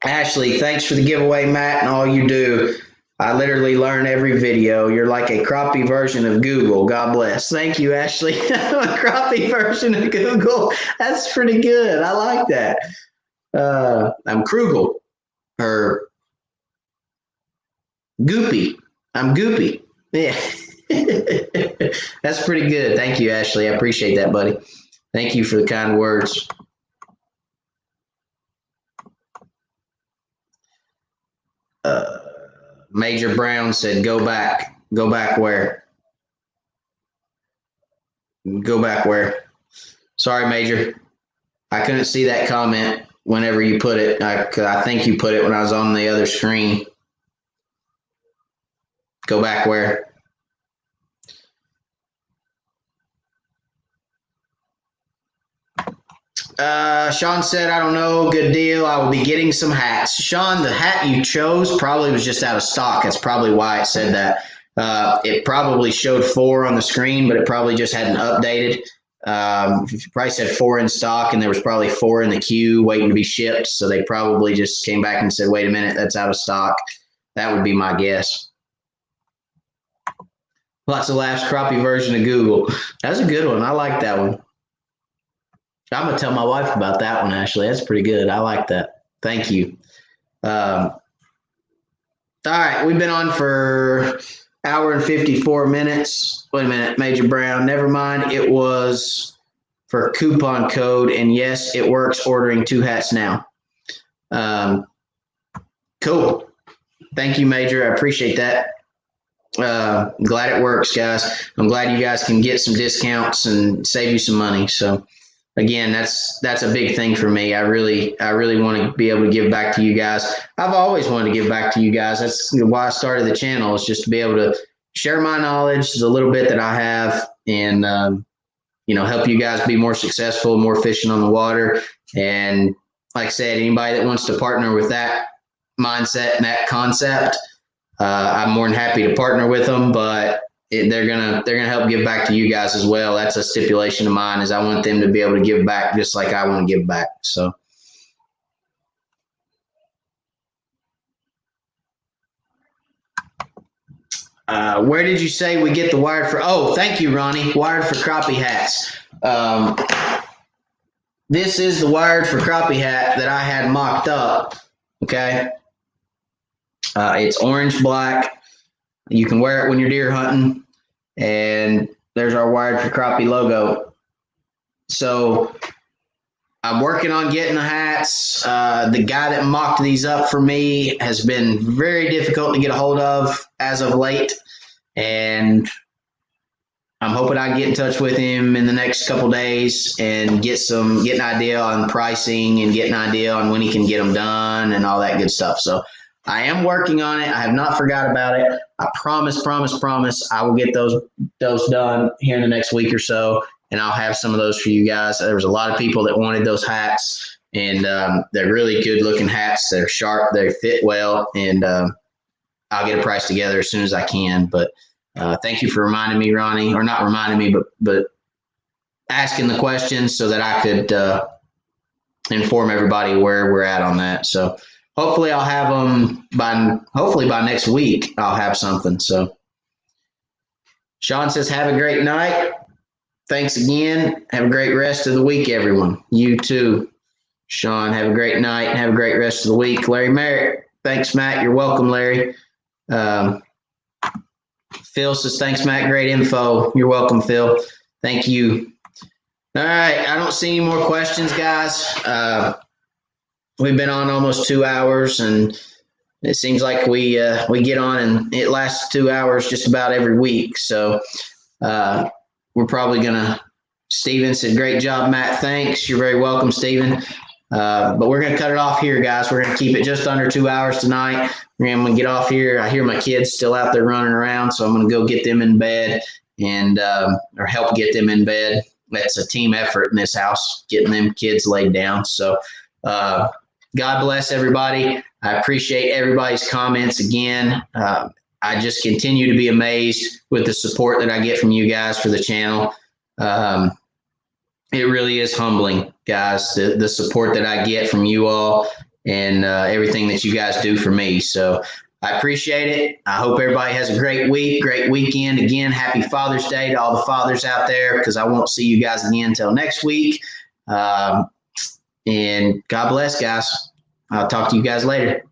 Ashley, thanks for the giveaway, Matt, and all you do. I literally learn every video. You're like a Crappie version of Google. God bless. Thank you, Ashley. I'm a Crappie version of Google. That's pretty good. I like that. I'm Krugel or Goopy. I'm Goopy. Yeah. That's pretty good. Thank you, Ashley. I appreciate that, buddy. Thank you for the kind words. Major Brown said, go back. Go back where? Go back where? Sorry, Major. I couldn't see that comment whenever you put it. I think you put it when I was on the other screen. Go back where? Shawn said, I don't know. Good deal. I will be getting some hats. Shawn, the hat you chose probably was just out of stock. That's probably why it said that. It probably showed 4 on the screen, but it probably just hadn't updated. It probably said 4 in stock, and there was probably 4 in the queue waiting to be shipped. So they probably just came back and said, wait a minute, that's out of stock. That would be my guess. Lots of laughs, crappie version of Google. That's a good one. I like that one. I'm gonna tell my wife about that one. Actually, that's pretty good. I like that. Thank you. All right, we've been on for hour and 54 minutes. Wait a minute, Major Brown. Never mind. It was for coupon code, and yes, it works. Ordering 2 hats now. Cool. Thank you, Major. I appreciate that. Glad it works, guys. I'm glad you guys can get some discounts and save you some money. So again, that's a big thing for me. I really want to be able to give back to you guys. I've always wanted to give back to you guys. That's why I started the channel, is just to be able to share my knowledge, the little bit that I have, and help you guys be more successful, more efficient on the water. And like I said, anybody that wants to partner with that mindset and that concept, I'm more than happy to partner with them, but they're gonna help give back to you guys as well. That's a stipulation of mine, is I want them to be able to give back just like I want to give back. So where did you say we get the wired for? Oh, thank you, Ronnie. Wired for crappie hats. This is the wired for crappie hat that I had mocked up. Okay. It's orange black. You can wear it when you're deer hunting. And there's our wired for crappie logo. So I'm working on getting the hats. The guy that mocked these up for me has been very difficult to get a hold of as of late. And I'm hoping I can get in touch with him in the next couple days and get an idea on pricing and get an idea on when he can get them done and all that good stuff. So I am working on it. I have not forgot about it. I promise I will get those done here in the next week or so, and I'll have some of those for you guys. There was a lot of people that wanted those hats, and they're really good looking hats. They're sharp, they fit well, and I'll get a price together as soon as I can. But thank you for reminding me, Ronnie, or not reminding me, but asking the questions so that I could inform everybody where we're at on that. So hopefully I'll have them by next week. I'll have something. So Shawn says, have a great night. Thanks again. Have a great rest of the week, everyone. You too, Shawn. Have a great night. Have a great rest of the week. Larry Merritt. Thanks, Matt. You're welcome, Larry. Phil says, thanks, Matt. Great info. You're welcome, Phil. Thank you. All right. I don't see any more questions, guys. We've been on almost 2 hours, and it seems like we get on and it lasts 2 hours just about every week. So we're probably going to – Steven said, great job, Matt. Thanks. You're very welcome, Steven. But we're going to cut it off here, guys. We're going to keep it just under 2 hours tonight. I'm going to get off here. I hear my kids still out there running around, so I'm going to go get them in bed and or help get them in bed. That's a team effort in this house, getting them kids laid down. So God bless everybody. I appreciate everybody's comments again. I just continue to be amazed with the support that I get from you guys for the channel. It really is humbling, guys, the support that I get from you all and everything that you guys do for me. So I appreciate it. I hope everybody has a great week, great weekend. Again, happy Father's Day to all the fathers out there, because I won't see you guys again until next week. And God bless, guys. I'll talk to you guys later.